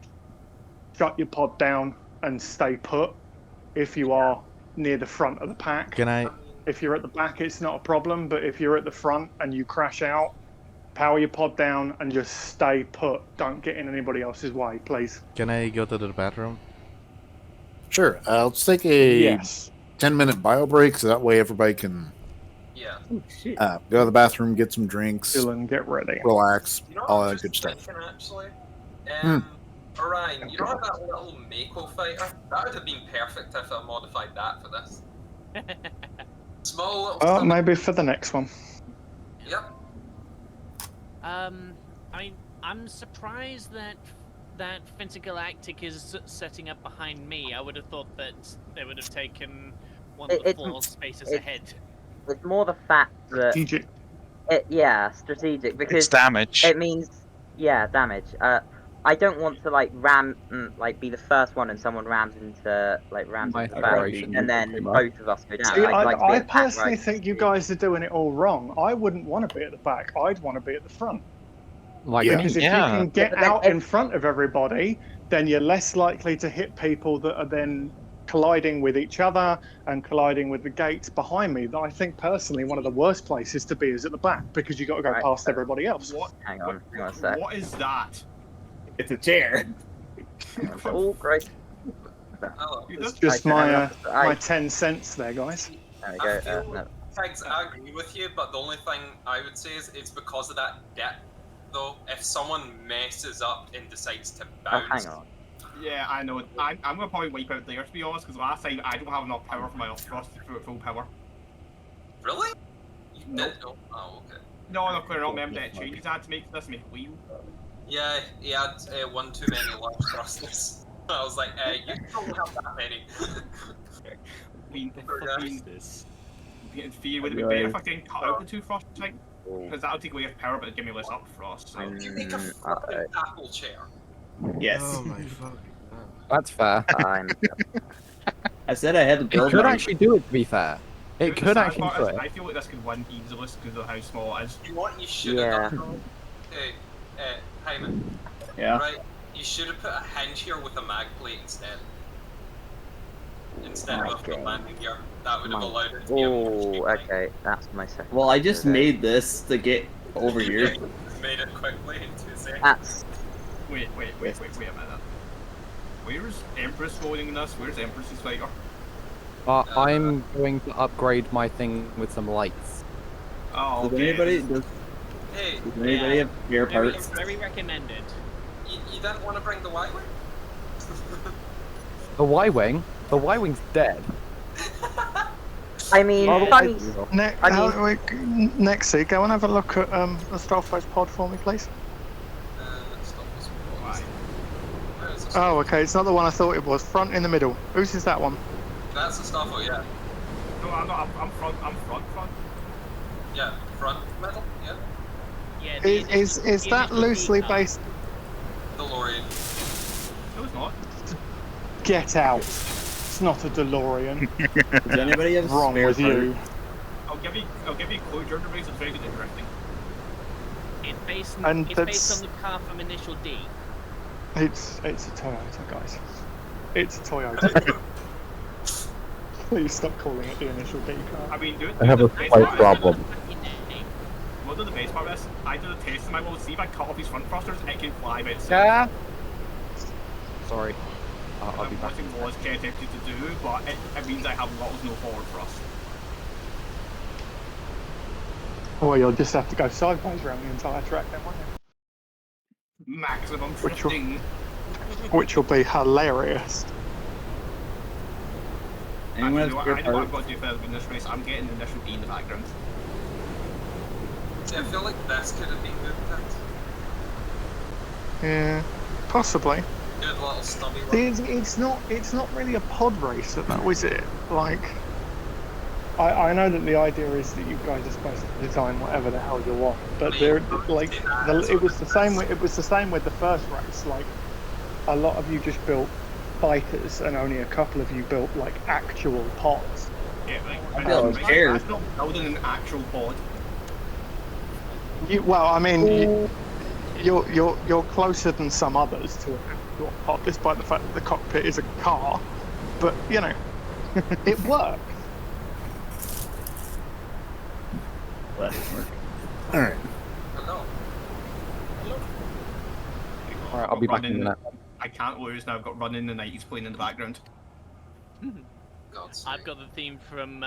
shut your pod down and stay put. If you are near the front of the pack, if you're at the back, it's not a problem. But if you're at the front and you crash out, power your pod down and just stay put. Don't get in anybody else's way, please. Can I go to the bathroom? Sure. Let's take a 10-minute bio break, so that way everybody can go to the bathroom, get some drinks, and get ready, relax, You know all what that I'm good just stuff. thinking, actually? Orion, you know that little Mako fighter? That would have been perfect if I modified that for this. Small little Oh, stomach. maybe for the next one. Yep. I mean, I'm surprised that Fencer Galactic is setting up behind me. I would have thought that they would have taken one of the 4 spaces ahead. It's more the fact that strategic. Strategic, because It's damage. It means damage. I don't want to be the first one and someone rams into the back, and then both of us go down. See, I'd like to be I at the back, personally right? think you guys are doing it all wrong. I wouldn't want to be at the back. I'd want to be at the front. Because if you can get out in front of everybody, then you're less likely to hit people that are then colliding with each other and colliding with the gates behind me. That I think personally one of the worst places to be is at the back, because you've got to go past everybody else. Hang on a sec. What is that? It's a chair. Oh, great. It's just my 10 cents there, guys. There we go. No. Thanks, I agree with you, but the only thing I would say is it's because of that dip. Though, if someone messes up and decides to bounce, hang on. Yeah, I know. I'm going to probably wipe out there, to be honest, because last time I don't have enough power for my thrust to throw at full power. Really? You did? Oh, okay. No, clear not. Remember that changes I had to make for this, make it wheel. Yeah, he had one too many large thrusters. I was like, you don't have that many. This. In theory, would it be better if I can cut out the 2 frost type? Because that'll take away his power, but it'd give me less up frost. So. You make a fucking apple chair. Yes. Oh my fucking god. That's fair. I said I had to It build could one. actually do it, to be fair. It The could sad actually part do is, it. I feel like this could win easily because of how small it is. You know what you should have done? Hyman. Yeah. Right, you should have put a hinge here with a mag plate instead. Instead of the landing gear. That would have allowed it to be a more okay, that's my second. Well, I just made this to get over here. Made it quickly in 2 seconds. That's... Wait a minute. Where's Empress going in this? Where's Empress's fighter? I'm going to upgrade my thing with some lights. Oh, Does anybody have spare parts? Very recommended. You didn't want to bring the Y-Wing? The Y-Wing? The Y-Wing's dead. I mean, Nexi, go and have a look at the Starface pod for me, please. Oh, okay, it's not the one I thought it was. Front in the middle. Whose is that one? That's the Starfall, yeah. No, I'm not. I'm front. Yeah, front, middle, yeah. Is that loosely based? DeLorean. No, it's not. Get out. It's not a DeLorean. Does anybody have wrong spare with you? I'll give you a clue. Journey race is very good at drifting. It's based And on the car from Initial D. It's a Toyota, guys. It's a Toyota. Please stop calling it the Initial D car. I mean, I have a slight problem. One of the best part of this, I did a test in my world. See if I cut off his front thrusters, it can fly by itself. Yeah. Sorry. I'll be back. Nothing was tempted to do, but it means I have lots no forward thrust. Well, you'll just have to go sideways around the entire track then, won't you? Maximum drifting. Which will be hilarious. I know what I've got to do for in this race. I'm getting the initial D in the background. See, I feel like this could have been good picked. Yeah, possibly. Good little stubby one. It's not really a pod racer though, is it? Like, I know that the idea is that you guys are supposed to design whatever the hell you want, but it was the same with the first race. Like, a lot of you just built fighters, and only a couple of you built like actual pods. Yeah, like, cares? that's not building an actual pod. You're closer than some others to an actual pod, despite the fact that the cockpit is a car. But you know, it works. That didn't work. All right. Hello. Alright, I'll be back in a minute. I can't lose now. I've got Running the 90s playing in the background. I've got the theme from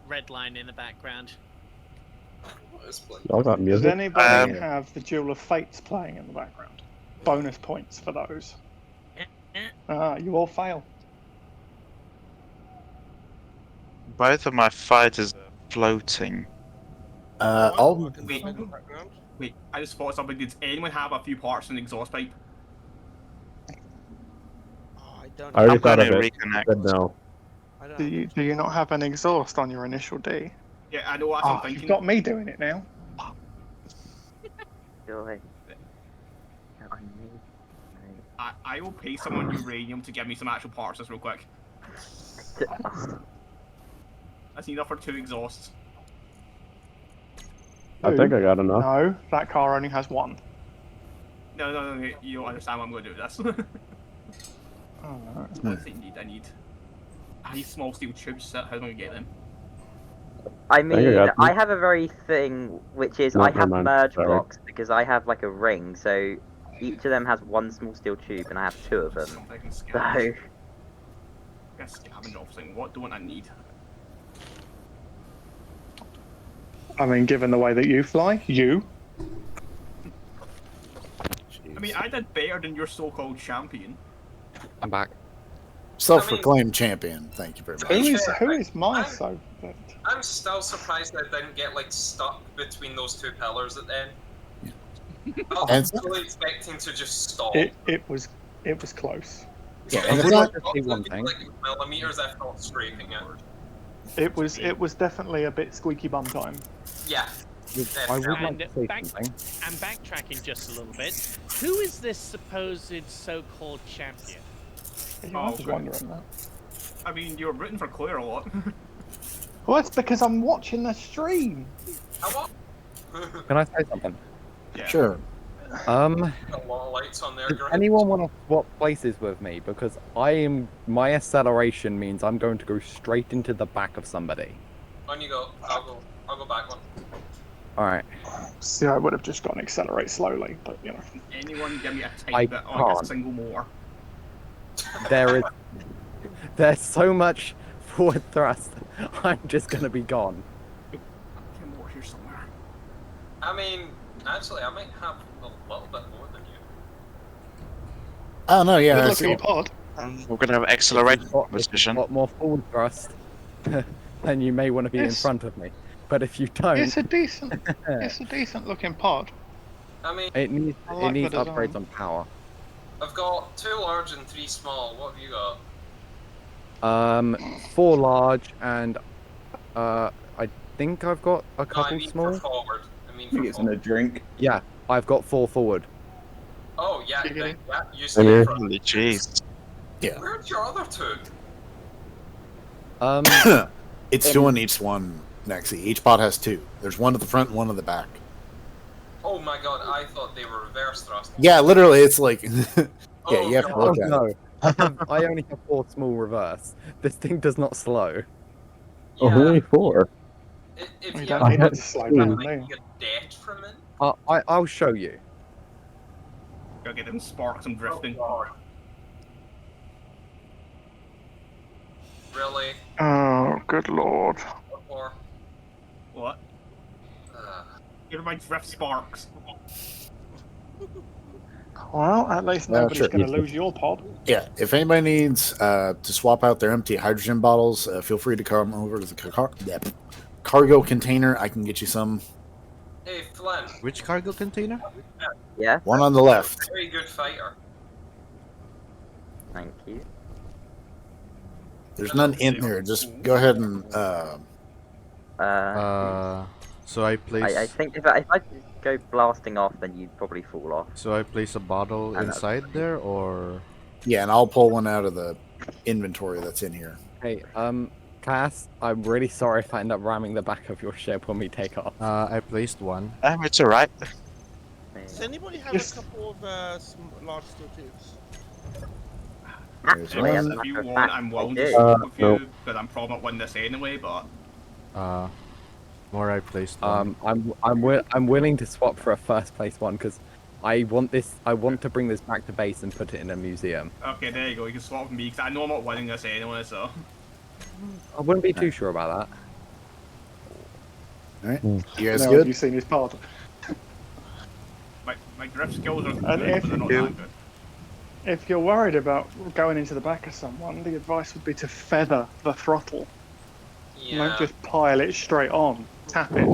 Redline in the background. Y'all got Does music? anybody have the Duel of Fates playing in the background? Bonus points for those. You all fail. Both of my fighters are floating. Wait, I just thought something. Did anyone have a few parts in the exhaust pipe? Oh, I don't. I already I'm thought gonna of it. reconnect. Said no. Do you not have an exhaust on your initial D? Yeah, I know. That's what I'm thinking. You've got me doing it now. Joy. I will pay someone uranium to give me some actual parts just real quick. That's enough for 2 exhausts. I think I got enough. No, that car only has 1. No, you don't understand what I'm going to do with this. What's it need? I need small steel tubes. How am I going to get them? I mean, I have a very thing, which is I have mind, merge sorry. blocks because I have like a ring, so each of them has 1 small steel tube, and I have 2 of them. I can So, scavenge. I guess scavenge off thing. What don't I need? I mean, given the way that you fly, I mean, I did better than your so-called champion. I'm back. Self-proclaimed champion. Thank you very much. Who is my so? I'm still surprised I didn't get like stuck between those 2 pillars at the end. I was really expecting to just stop. It was close. Yeah, I and would it's like not. to see one thing. Like millimeters, if not scraping it. It was definitely a bit squeaky bum time. Yeah. I would like And to say back, something. and backtracking just a little bit, who is this supposed so-called champion? I Oh, was good. wondering that. I mean, you're rooting for Claire a lot. Well, that's because I'm watching the stream. Can I say something? Yeah. Sure. A lot of lights on there, Does Greg. anyone want to swap places with me? Because my acceleration means I'm going to go straight into the back of somebody. On you go. I'll go back one. All right. See, I would have just gone accelerate slowly, but you know. Anyone give me a I tiny bit, like a can't. single more. There's so much forward thrust. I'm just gonna be gone. Get more here somewhere. I mean, actually, I might have a little bit more than you. Oh no, yeah. Good I luck see. with your pod. We're gonna have accelerated If you've position. got more forward thrust, then you may want to be in Yes. front of me. But if you don't, It's a decent looking pod. I mean, it needs I like the upgrades design. on power. I've got 2 large and 3 small. What have you got? 4 large and I think I've got a No, I couple mean small. for forward. I mean I for think it's in a forward. drink. Yeah, I've got 4 forward. Oh, yeah, Giggity. then, yeah, you I'm stay here. in front. Holy jeez. Yeah. Where's your other 2? It's 2 on each one, Nexi. Each pod has 2. There's one at the front and one at the back. Oh my god, I thought they were reverse thrust. Yeah, literally, it's like. Yeah, you have to Oh look at it. no, I only have 4 small reverse. This thing does not slow. Oh, only 4. If You you don't have need it to slow down, like do you? a detriment. I'll show you. Gotta get them sparks and drifting. Really? Oh, good lord. Or What? Give my drift sparks. Well, at least Yeah, nobody's sure. going to lose your pod. Yeah, if anybody needs to swap out their empty hydrogen bottles, feel free to come over to the cargo container. I can get you some. Hey, Flynn. Which cargo container? Yeah. One on the left. Very good fighter. Thank you. There's none in there. Just go ahead and. So I place. I think if I go blasting off, then you'd probably fall off. So I place a bottle And inside there, or Yeah, and I'll pull one out of the inventory that's in here. Hey, Cass, I'm really sorry if I end up ramming the back of your ship when we take off. I placed one. It's alright. Does anybody have Yes. a couple of large steel tubes? There's Actually, as one. a If matter you of want, fact, I'm I willing to do. swap with no. you, but I'm probably not winning this anyway. But More I placed one. I'm willing to swap for a first place one because I want to bring this back to base and put it in a museum. okay, there you go. You can swap with me because I know I'm not winning this anyway. So I wouldn't be too sure about that. All right, you guys Now, good? have you seen his pod? my drift skills are good, And if but they're not you- that good. If you're worried about going into the back of someone, the advice would be to feather the throttle. Yeah. Don't just pile it straight on. Tap it.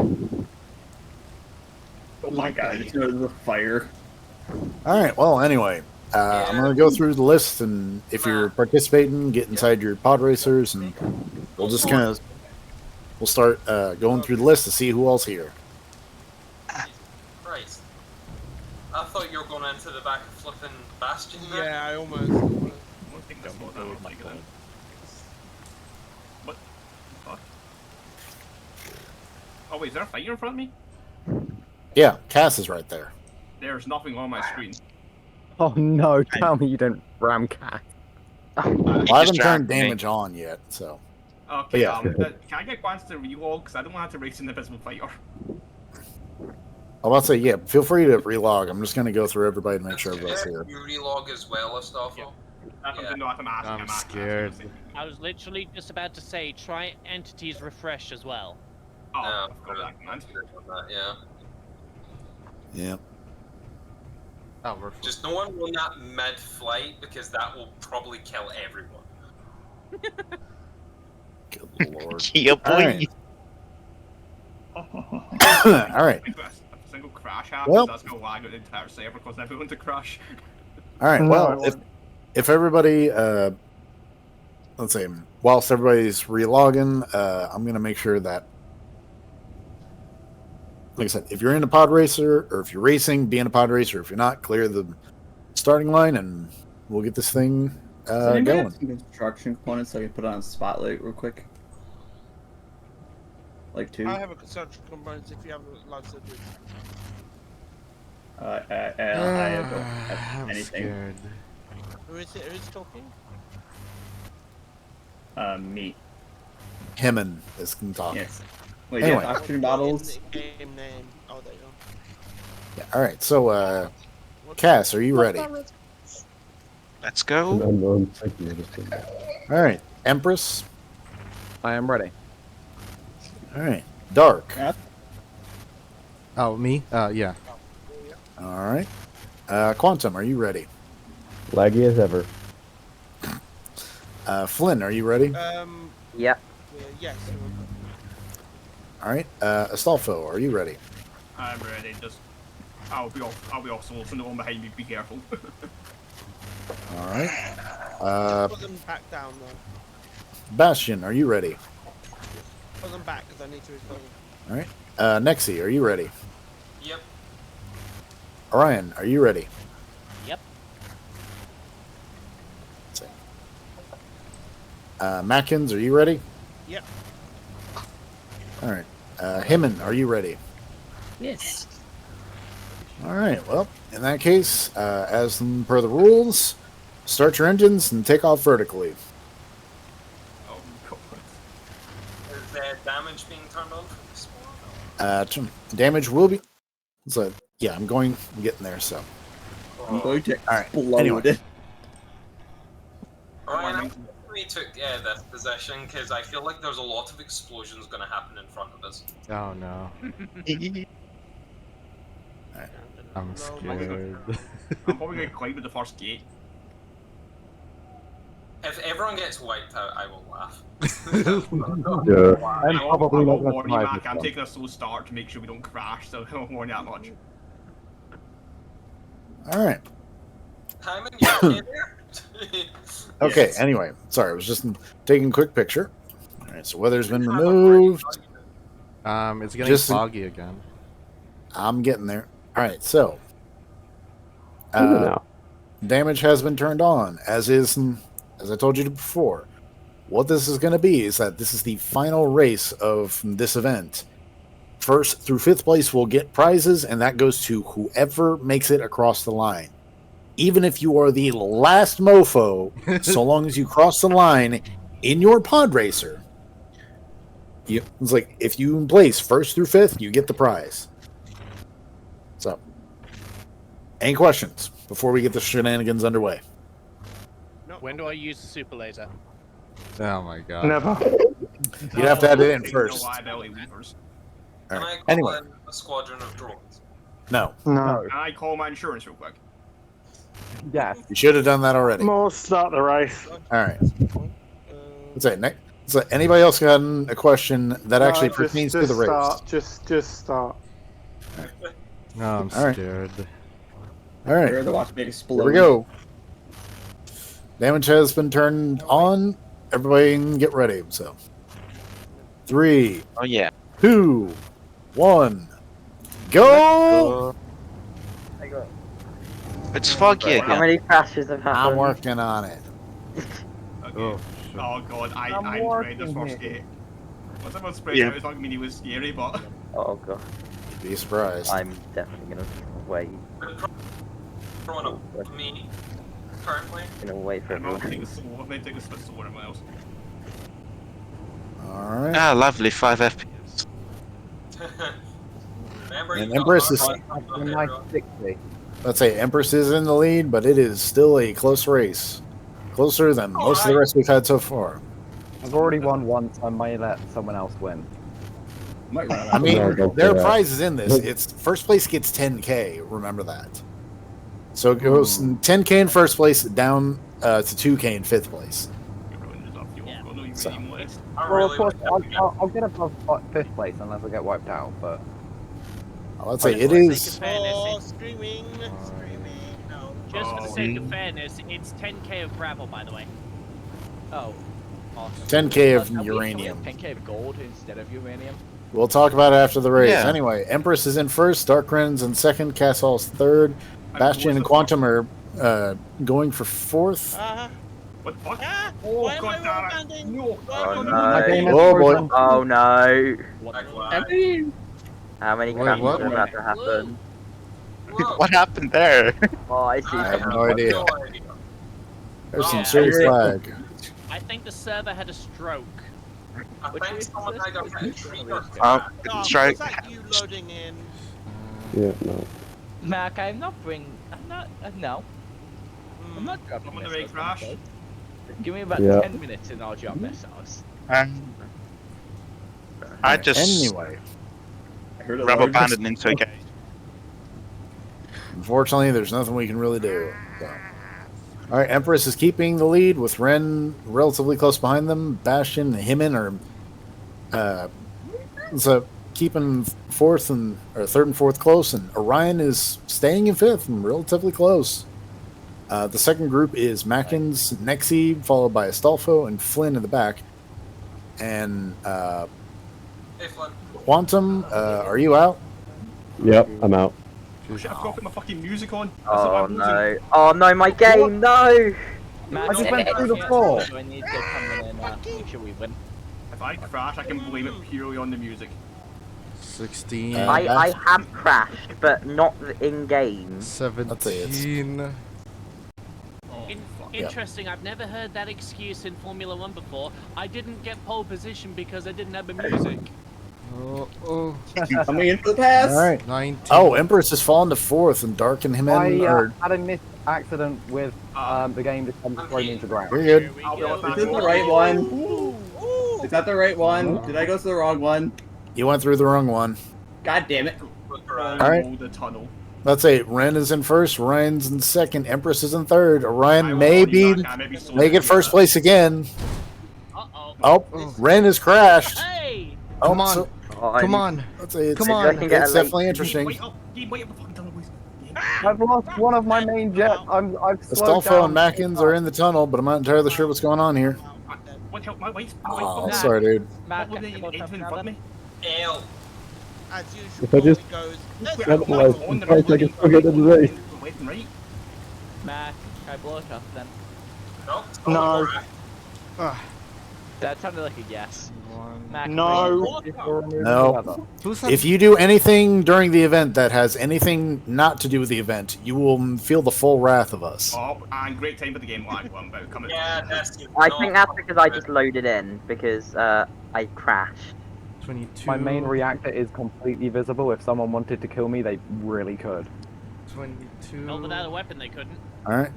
Like the fire. All right. Well, anyway, I'm gonna go through the list, and if you're participating, get inside your pod racers, and we'll just we'll start going through the list to see who else here. Christ. I thought you were going into the back of flipping Bastion there. Yeah, I almost. I don't think that's what that would like then. What? Fuck. Oh wait, is there a fighter in front of me? Yeah, Cass is right there. There's nothing on my screen. Oh no! Tell me you don't ram Cass. Well, I haven't turned damage on yet, so. Okay, Yeah. can I get Quants to relog? Because I don't want to have to race an invisible fighter. I'll about to say, yeah, feel free to relog. I'm just gonna go through everybody to make sure everybody's Yeah, here. you relog as well, Astolfo. That's Yeah. no, I'm asking. I'm scared. I was literally just about to say, try entities refresh as well. Oh, No, I've got that command. Yeah. Yeah. Oh, we're Just no one run that mid-flight because that will probably kill everyone. Good lord. Yeah, boy. All right. All right. If a single crash happens, Well- that's gonna lag out the entire server because everyone's a crash. All right. No, Well, I if if everybody, let's say, whilst everybody's relogging, I'm going to make sure that, like I said, if you're in a pod racer or if you're racing, be in a pod racer. If you're not, clear the starting line and we'll get this thing Does anybody going. have some construction components so I can put on a spotlight real quick? Like 2? I have a construction components if you have lots of it. I don't have I'm anything. scared. Who is it? Who's talking? Me. Hemon is talking. Yes. Wait, Anyway. yeah, action battles. Game name. Oh, there you go. Yeah, all right, so, Cass, are you ready? Let's go. All right, Empress. I am ready. All right, Dark. Oh, me? Yeah. All right, Quantum, are you ready? Laggy as ever. Flynn, are you ready? Yep. Yes. All right, Astolfo, are you ready? I'm ready. Just I'll be off. So the one behind me. Be careful. All right. Put them back down though. Bastion, are you ready? Put them back because I need to refill them. All right. Nexi, are you ready? Yep. Orion, are you ready? Yep. Let's see. Mackins, are you ready? Yep. All right. Hemon, are you ready? Yes. All right. Well, in that case, as per the rules, start your engines and take off vertically. Oh god. Is there damage being turned on from this one? Damage will be. So yeah, I'm getting there. So. I'm going to All right. explode. Anyway. Ryan, I think we took this position because I feel like there's a lot of explosions going to happen in front of us. Oh no. I'm scared. I'm probably gonna climb at the first gate. If everyone gets wiped out, I will laugh. Yeah. I'm probably not I'll going warn to you, survive Mac. this I'm one. taking a slow start to make sure we don't crash. So I'll warn you that much. All right. Hyman, you okay there? Okay. Anyway, sorry, I was just taking a quick picture. All right. So weather's been removed. It's getting Just- foggy again. I'm getting there. All right. So. Now. Damage has been turned on, as I told you before. What this is going to be is that this is the final race of this event. First through fifth place will get prizes, and that goes to whoever makes it across the line. Even if you are the last mofo, so long as you cross the line in your pod racer, it's like if you place first through fifth, you get the prize. So, any questions before we get the shenanigans underway? When do I use the super laser? Oh my god. Never. You'd have to add it in first. Liability weavers. Can I call Anyway. in a squadron of drones? No. No. Can I call my insurance real quick? Yes. You should have done that already. More start the race. All right. That's it. Nick. So anybody else got a question that actually No, pertains to the race? Start. Just start. No, I'm All right. scared. All right. You're the watch me explode. Here we go. Damage has been turned on. Everybody get ready. So, 3, Oh yeah. 2, 1, go! It's foggy How again. many crashes have happened? I'm working on it. Okay. Oh god, I'm afraid this first gate. Once I'm spread Yeah. out, it's not gonna be was scary, but Oh god. You'd be surprised. I'm definitely gonna wait. Throwing up me, currently. Gonna wait for I'm not everyone. taking a slow. I'm gonna take a split slow everyone else. All right. Ah, lovely 5 FPS. Remember, And you got Empress is- hard on everyone. 60. Let's say Empress is in the lead, but it is still a close race. Closer than most of the rest we've had so far. I've already won once. I may let someone else win. Might run out I of mean, No, don't there do are that. prizes in this. It's first place gets 10K. Remember that. So it goes 10K in first place, down to 2K in fifth place. Everyone is up. You Yeah. won't know you So- really want it. I Well, really of course, would have I'll get above fifth place unless I get wiped out. But Let's say it For the is. sake of fairness, Oh, it's screaming, screaming. No. Just for the sake of fairness, it's 10k of gravel, by the way. Oh, awesome. 10k of Can we uranium. have 10k of gold instead of uranium? We'll talk about it after the race. Yeah. Anyway, Empress is in first, Dark Ren's in second, Cassal's third, Bastion and Quantum are going for fourth. What the fuck? Oh, god damn it! No! Oh boy! Oh no! How many Wait, crashes what? are about to happen? What happened there? Oh, I see. I have no idea. There's some Yeah. serious lag. I think the server had a stroke. I think someone might have hit a tree or Was Tryx. that you loading in? Yeah, no. Mark, I'm not no. I'm not dropping I'm on the missiles, way, Crash. okay? Give me about Yeah. 10 minutes and I'll drop missiles. I just Anyway, rubber banded into a gate. unfortunately, there's nothing we can really do. So. All right, Empress is keeping the lead with Ren relatively close behind them. Bastion and Himen are so keeping fourth and or third and fourth close, and Orion is staying in fifth and relatively close. The second group is Mackins, Nexi, followed by Astolfo and Flynn in the back. And Hey, Flynn. Quantum, are you out? Yep, I'm out. Oh shit, I forgot to put my fucking music on. Oh no! Oh no! My game! No! Matt, I just went through the floor. floor. I need to come in and make sure we win. If I crash, I can blame it purely on the music. 16. I have crashed, but not in game. 17. Interesting, I've never heard that excuse in Formula 1 before. I didn't get pole position because I didn't have the music. Oh. Coming into the pass. All right. 19. Oh, Empress has fallen to fourth, and Dark and Himen I are. had a missed accident with the game just come throw me into ground. You're good. Is this the right one? Is that the right one? Did I go to the wrong one? You went through the wrong one. God damn it. All right. The tunnel. Let's say Ren is in first, Ryan's in second, Empress is in third. Orion may get first place again. Oh, Ren has crashed. Hey! Oh, Come on. so- Come on. let's say it's, Come on. it's definitely interesting. Wait up the fucking tunnel, boys. I've lost one of my main jets. I've slowed Astolfo down. and Mackins are in the tunnel, but I'm not entirely sure what's going on here. What help? My wife's. Oh, sorry, dude. Matt, What can was you it? go Anything now fuck then? me? L. As usual, If I just goes. capitalize in 5 seconds, I'll get in the race. Left and right. Matt, can I blow it up then? No. No. That sounded like a yes. Matt, No. No. If you do anything during the event that has anything not to do with the event, you will feel the full wrath of us. Oh, and great time for the game lag. I'm about coming. Yeah, that's it. I think that's because I just loaded in because I crashed. 22. My main reactor is completely visible. If someone wanted to kill me, they really could. 22. Well, without a weapon, they couldn't. All right.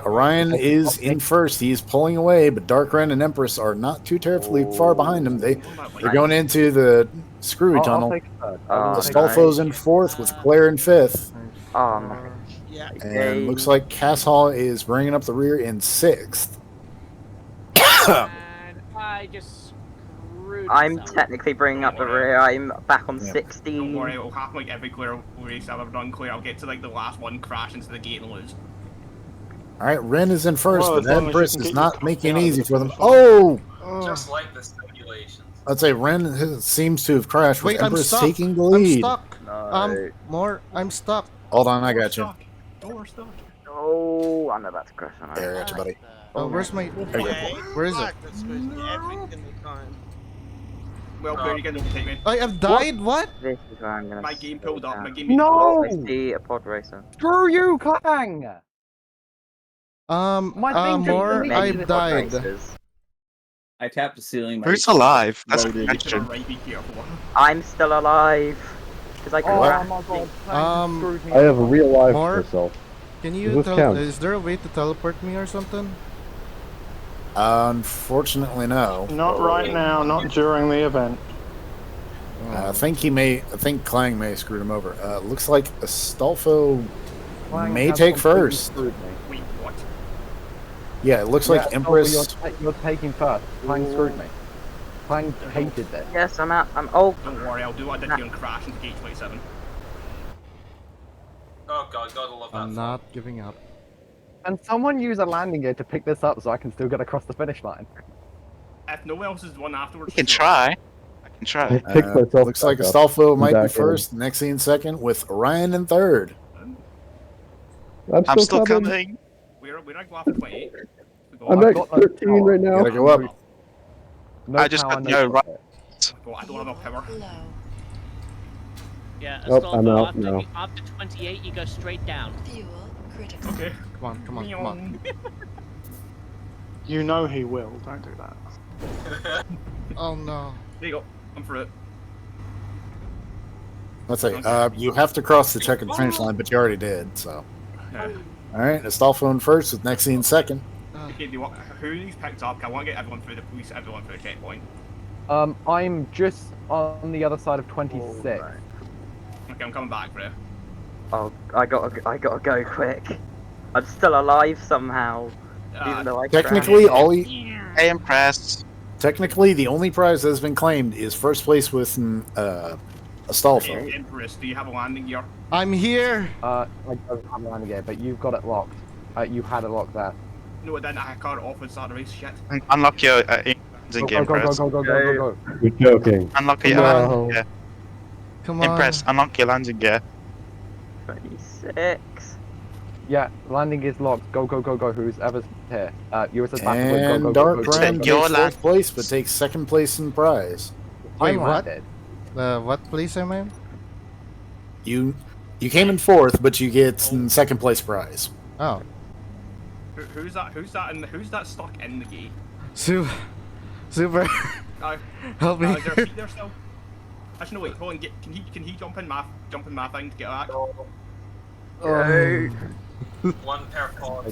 Orion is in first. He's pulling away, but Dark Ren and Empress are not too terribly far behind him. They're going into the screwy I'll tunnel. take third. Astolfo's in fourth with Claire in fifth. Oh no. Yeah. And looks like Casshall is bringing up the rear in sixth. And I just screwed I'm myself. technically bringing up the rear. I'm back on Yeah. 16. Don't worry, it'll happen like every Claire race I've ever done. Claire, I'll get to like the last one, crash into the gate and lose. All right, Ren is in first, Well, but as long as you Empress can is get not your making it cock easy out for of them. the Oh! Just like the simulations. I'd say Ren seems to have crashed with Wait, I'm Empress stuck. taking the I'm lead. stuck. No. I'm stuck. Hold on, I got you. Door stuck. Oh, I'm about to crash on it. There, I got you, buddy. Oh, where's my... There you go. Where is it? Lag that's supposed to be every single time. Well, Claire, you're gonna take me. I have died? What? This is where I'm gonna. My game pulled up. My game. No! I see a pod racer. Screw you, Clang! My thing just more, deleted I've it. died. I tapped the ceiling. my Who's alive? That's a loaded. question. Right, be careful. I'm still alive. Because I Oh crashed. my god, Clang screwed me I have a real life More? myself. Can Does you this count? is there a way to teleport me or something? Unfortunately, no. Not right now. Not during the event. I think Clang may have screwed him over. Looks like Astolfo Clang may has take completely first. screwed me. Wait, what? Yeah, it looks like Yeah, Empress. You're taking first. Clang screwed me. Clang hated this. Yes, I'm out. Oh. Don't worry, I'll do what I did to you and crash into gate 27. Oh god, gotta love that. I'm not giving up. Can someone use a landing gear to pick this up so I can still get across the finish line? If no one else is one afterwards, You can try. I can try. I picked myself Looks like back up. Astolfo might be Back in. first, Nexian second, with Orion in third. I'm I'm still still coming. coming. We're at Glove 28. I'm at 13 right now. Gotta go up. No I just power, got no no right. Oh, I don't have enough power. Yeah, Oh, Astolfo, I'm out now. after 28, you go straight down. Okay. Come on, come on, come on. You know he will. Don't do that. Oh no. There you go. I'm for it. Let's say you have to cross the checkered finish line, but you already did. So, Yeah. all right, Astolfo in first with Nexian second. Okay, do you want, who needs picked up? I want to get everyone through the police, everyone through the checkpoint. I'm just on the other side of 26. Okay, I'm coming back, bro. Oh, I gotta go quick. I'm still alive somehow. Even though I Technically, crashed. I am pressed. Technically, the only prize that has been claimed is first place with Astolfo. Empress, do you have a landing gear? I'm here. I don't have a landing gear, but you've got it locked. You had it locked there. No, I didn't. I can't off and start the race. Shit. Unlock your in-game press. Go. You're joking. Unlock your No. landing gear. Come on. Impress, unlock your landing gear. 26. Yeah, landing is locked. Go. Who's ever's here? USS Battlefield. And Go. Dark Ram Your takes land- fourth place, but takes second place in prize. Wait, I'm what? landed. What place am I in? You came in fourth, but you get second place prize. Oh. Who's that? Who's that stuck in the gate? Super. Help me. Is there a seat there still? Actually, no. Wait. Hold on. Can he jump in my thing to get back? One per pod.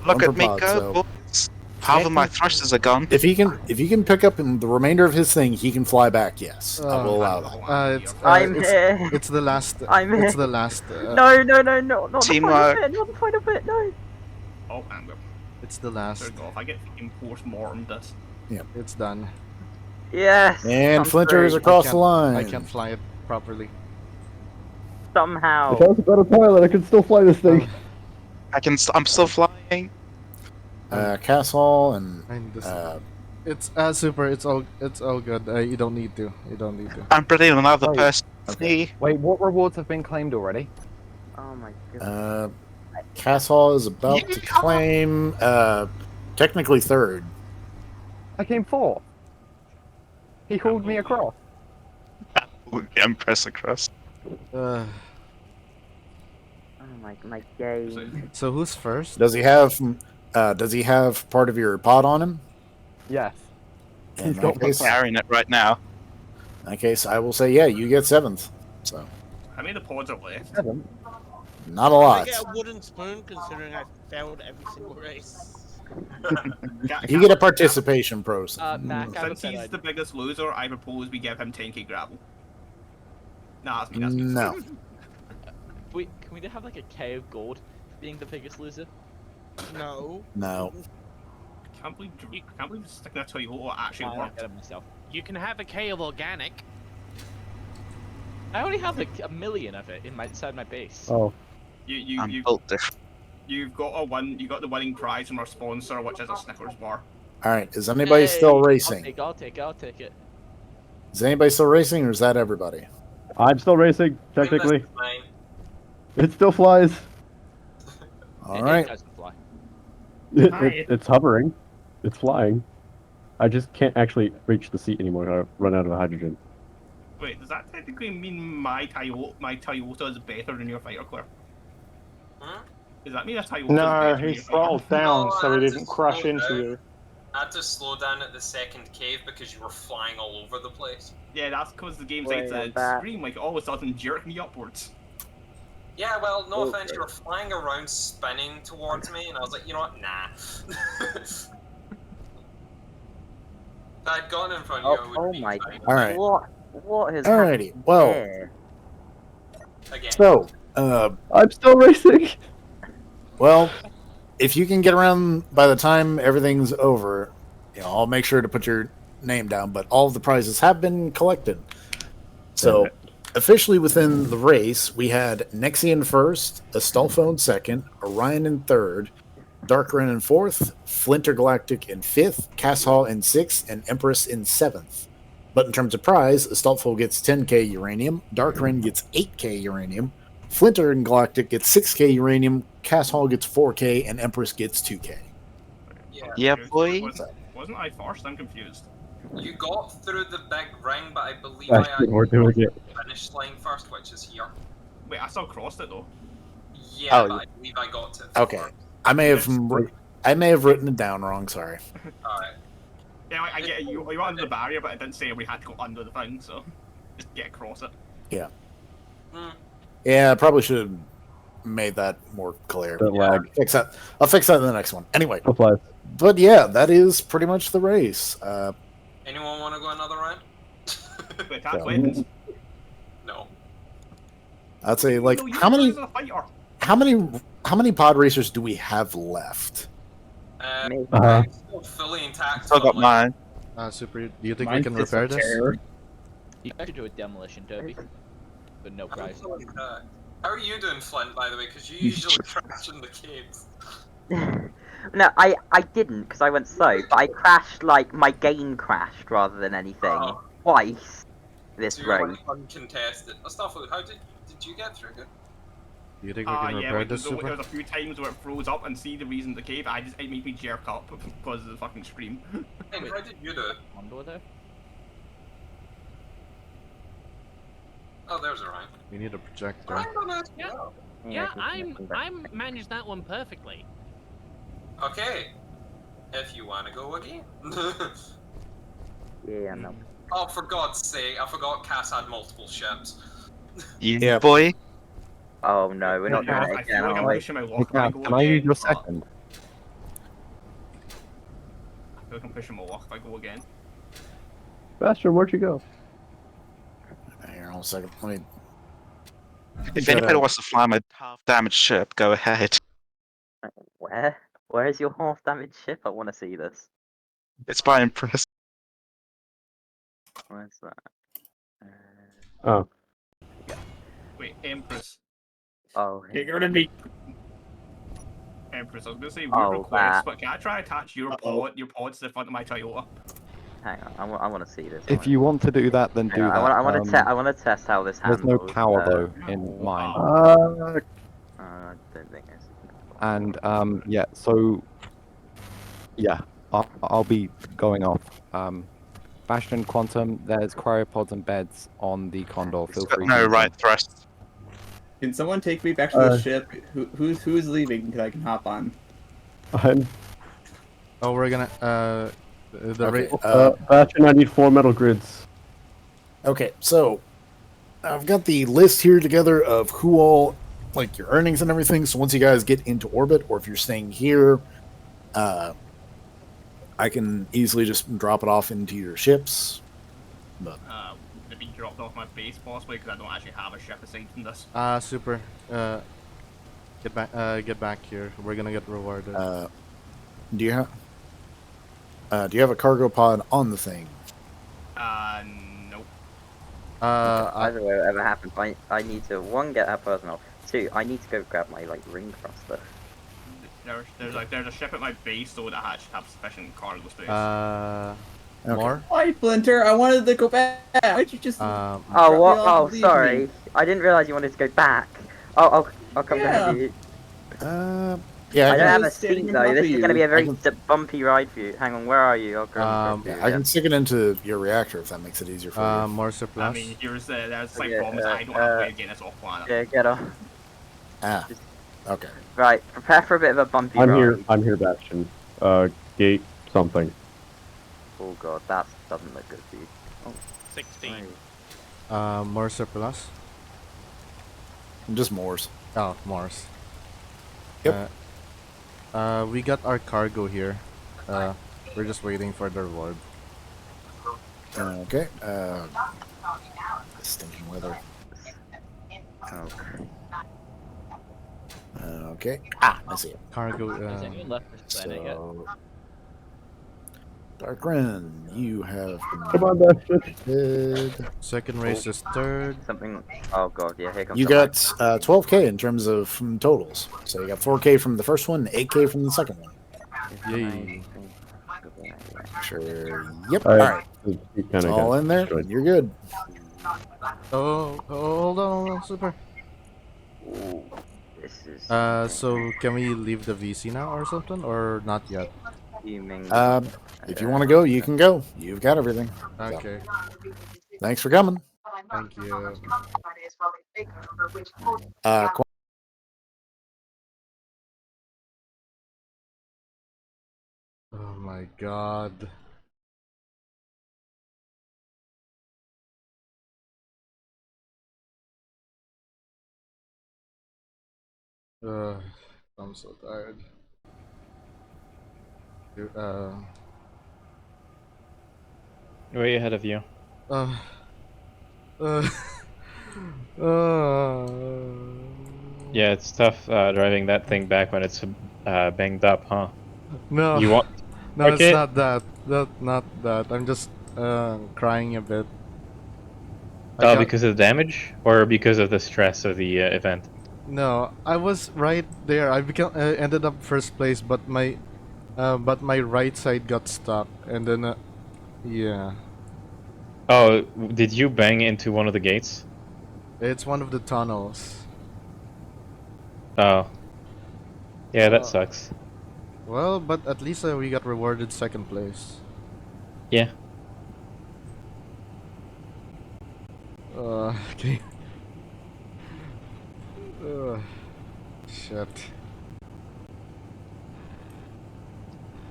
Look One at per me pod, go, so- boys. Half of my thrusters are gone. If he can pick up the remainder of his thing, he can fly back. Yes, I will allow that. I'm here. It's the last. I'm here. It's the last. No, not Teamwork. the final bit. Not the final bit. No. Oh, I'm good. It's the last. There we go. If I get fucking post-mortem this. Yeah, it's done. Yes. And I'm Flinter is free. across the line. I can't fly it properly. Somehow. If I was a better pilot, I could still fly this thing. I'm still flying. Castle and It's super. It's all good. You don't need to. I'm bringing another Wait. person. Okay. Wait, what rewards have been claimed already? Oh my god. Castle is about to claim technically third. I came fourth. He hauled me across. Empress across. Oh my game. So who's first? Does he have part of your pod on him? Yes. In that case, Carrying it right now. in that case, I will say, yeah, you get seventh. So How many of the pods are left? not a I lot. get a wooden spoon considering I failed every single race. You get a participation process. Since he's the biggest loser, I propose we give him 10k gravel. Nah, that's me. That's me. No. Wait, can we have like a K of gold for being the biggest loser? No. No. Can't believe sticking a Toyota actually I worked. get it myself. You can have a K of organic. I already have like 1 million of it inside my base. Oh. You built different. You've got you got the winning prize from our sponsor, which is a Snickers bar. All right. Is anybody still racing? I'll take it. Is anybody still racing, or is that everybody? I'm still racing, technically. It still flies. All right. It doesn't fly. It's hovering. It's flying. I just can't actually reach the seat anymore. I run out of hydrogen. Wait, does that technically mean my Toyota is better than your fighter, Claire? Does that mean a Toyota? No, he throttled down so he didn't crash into you. I had to slow down at the second cave because you were flying all over the place. Yeah, that's because the game Wait, decides I'm to back. scream, like all of a sudden jerk me upwards. Yeah, well, no offense, you were flying around spinning towards me, and I was like, you know what, nah. If I'd gone in front of you, I would Oh be my fine. All right. What has Alrighty. happened Well, here? Again. so I'm still racing. well, if you can get around by the time everything's over, I'll make sure to put your name down. But all of the prizes have been collected. So officially within the race, we had Nexian first, Astolfo in second, Orion in third, Darkrin in 4th, Flinter Galactic in 5th, Casshall in 6th, and Empress in 7th. But in terms of prize, Astolfo gets 10k uranium, Darkrin gets 8k uranium, Flinter and Galactic gets 6k uranium, Casshall gets 4k, and Empress gets 2k. Yeah, boy. Wasn't I first? I'm confused. You got through the big ring, but I believe That's I good, we're doing it. finish line first, which is here. Wait, I still crossed it though. Yeah, Oh, but I believe I got to it. Okay, I may have written it down wrong. Sorry. Alright. Yeah, I get it. You were under the barrier, but I didn't say we had to go under the thing, so just get across it. Yeah. Hmm. Yeah, I probably should have made that more clear. Don't lag. Fix that. I'll fix that in the next one. Anyway. Applies. But yeah, that is pretty much the race. Anyone want to go another round? Wait, that's weapons. No. I'd say like how many pod racers do we have left? I'm still fully intact. Still got mine. Super, do you think we Mine can fits repair with this? terror. You should do a demolition derby, but no prize. How are you doing, Flint, by the way? Because you usually crash in the caves. No, I didn't because I went slow, but I crashed like my game crashed rather than anything twice this So you're race. like uncontested. Astolfo, how did you get through good? Do you think we can Yeah, repair like, this, there Super? was a few times where it froze up and see the reason the cave. It made me jerk up because of the fucking stream. Hey, how did you do it? Under there? Oh, there's Orion. We need a projector. Orion done it. Yeah, I'm managed that one perfectly. Okay. If you want to go again. Yeah, no. Oh, for God's sake, I forgot Cass had multiple ships. Yeah, boy. Oh no, we're not doing it again, are we? Can I use your second? I feel like I'm pushing my luck if I go again. Bastion, where'd you go? Here, hold a second. Let me. If anybody wants to fly my half-damaged ship, go ahead. Where? Where is your half-damaged ship? I want to see this. It's by Empress. Where's that? Oh. Wait, Empress. Oh. You're gonna be Empress. I was gonna say weird Oh, request, that. but can I try to attach your pod to the front of my Toyota? Hang on, I want to see this. If you want to do that, then do Hang on, that. I want to test how this There's handles. no power though in mine. I don't think it's. And yeah, so yeah, I'll be going off. Bastion, Quantum, there's cryopods and beds on the Condor. Feel free. No to use right them. thrust. Can someone take me back to the ship? Who's leaving? Because I can hop on. Oh, we're gonna Bastion, I need 4 metal grids. Okay, so I've got the list here together of who all, like your earnings and everything. So once you guys get into orbit, or if you're staying here, I can easily just drop it off into your ships. But They've been dropped off my base possibly because I don't actually have a ship aside from this. Super. Get back here. We're gonna get rewarded. Do you have a cargo pod on the thing? Nope. Either way, whatever happens, I need to one get that person off. 2, I need to go grab my like ring thruster. There's a ship at my base though that actually have sufficient cargo space. More? Why, Flinter? I wanted to go back. Why'd you just? Oh what? Oh sorry, I didn't realize you wanted to go back. I'll come down to you. Yeah. I don't have a standing seat in though. front This of is gonna you. be a very bumpy ride for you. Hang on, where are you? I'll grab I can stick it into your reactor if that makes it easier for you. More surplus. I mean, there's slight Yeah, problems. I don't have a way of getting this off planet. Yeah, get off. Okay. Right, prepare for a bit of a bumpy I'm ride. here. I'm here, Bastion. Gate something. Oh god, that doesn't look good for you. Oh, 16. More surplus. Just Moors. Oh, Mars. Yep. We got our cargo here. We're just waiting for the reward. Okay. Stinking weather. Okay. I see it. Cargo. Has anyone left this planet yet? Darkren, you have Come on, Bastion. been Second race is third. Something. Oh god, yeah, here comes You the got mic. 12k in terms of totals. So you got 4k from the first one, 8k from the second one. Yay. Sure. Yep. All All right. right. He It's kind of all got in there. destroyed. You're good. Oh, hold on, Super. Ooh, this is. So can we leave the VC now or something, or not yet? Fuming. If you want to go, you can go. You've got everything. So, Okay. thanks for coming. Thank you. Qu- Oh my god. I'm so tired. Way ahead of you. Uh, uh, uh, Yeah, it's tough driving that thing back when it's banged up, huh? no, You want? no, it's Okay. not that. Not that. I'm just crying a bit. Oh, because of the damage, or because of the stress of the event? No, I was right there. I became ended up first place, but my right side got stuck, and then yeah, Oh, did you bang into one of the gates? it's one of the tunnels. Oh, yeah, that sucks. Well, but at least we got rewarded second place. Yeah. Okay. Shit.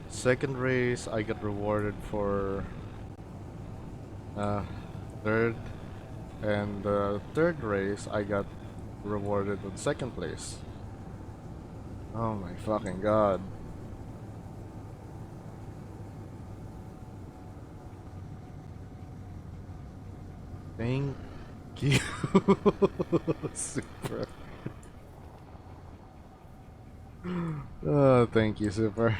Second race, I got rewarded for third, and the third race, I got rewarded with second place. Oh my fucking god. Thank you, Super. Oh, thank you, Super.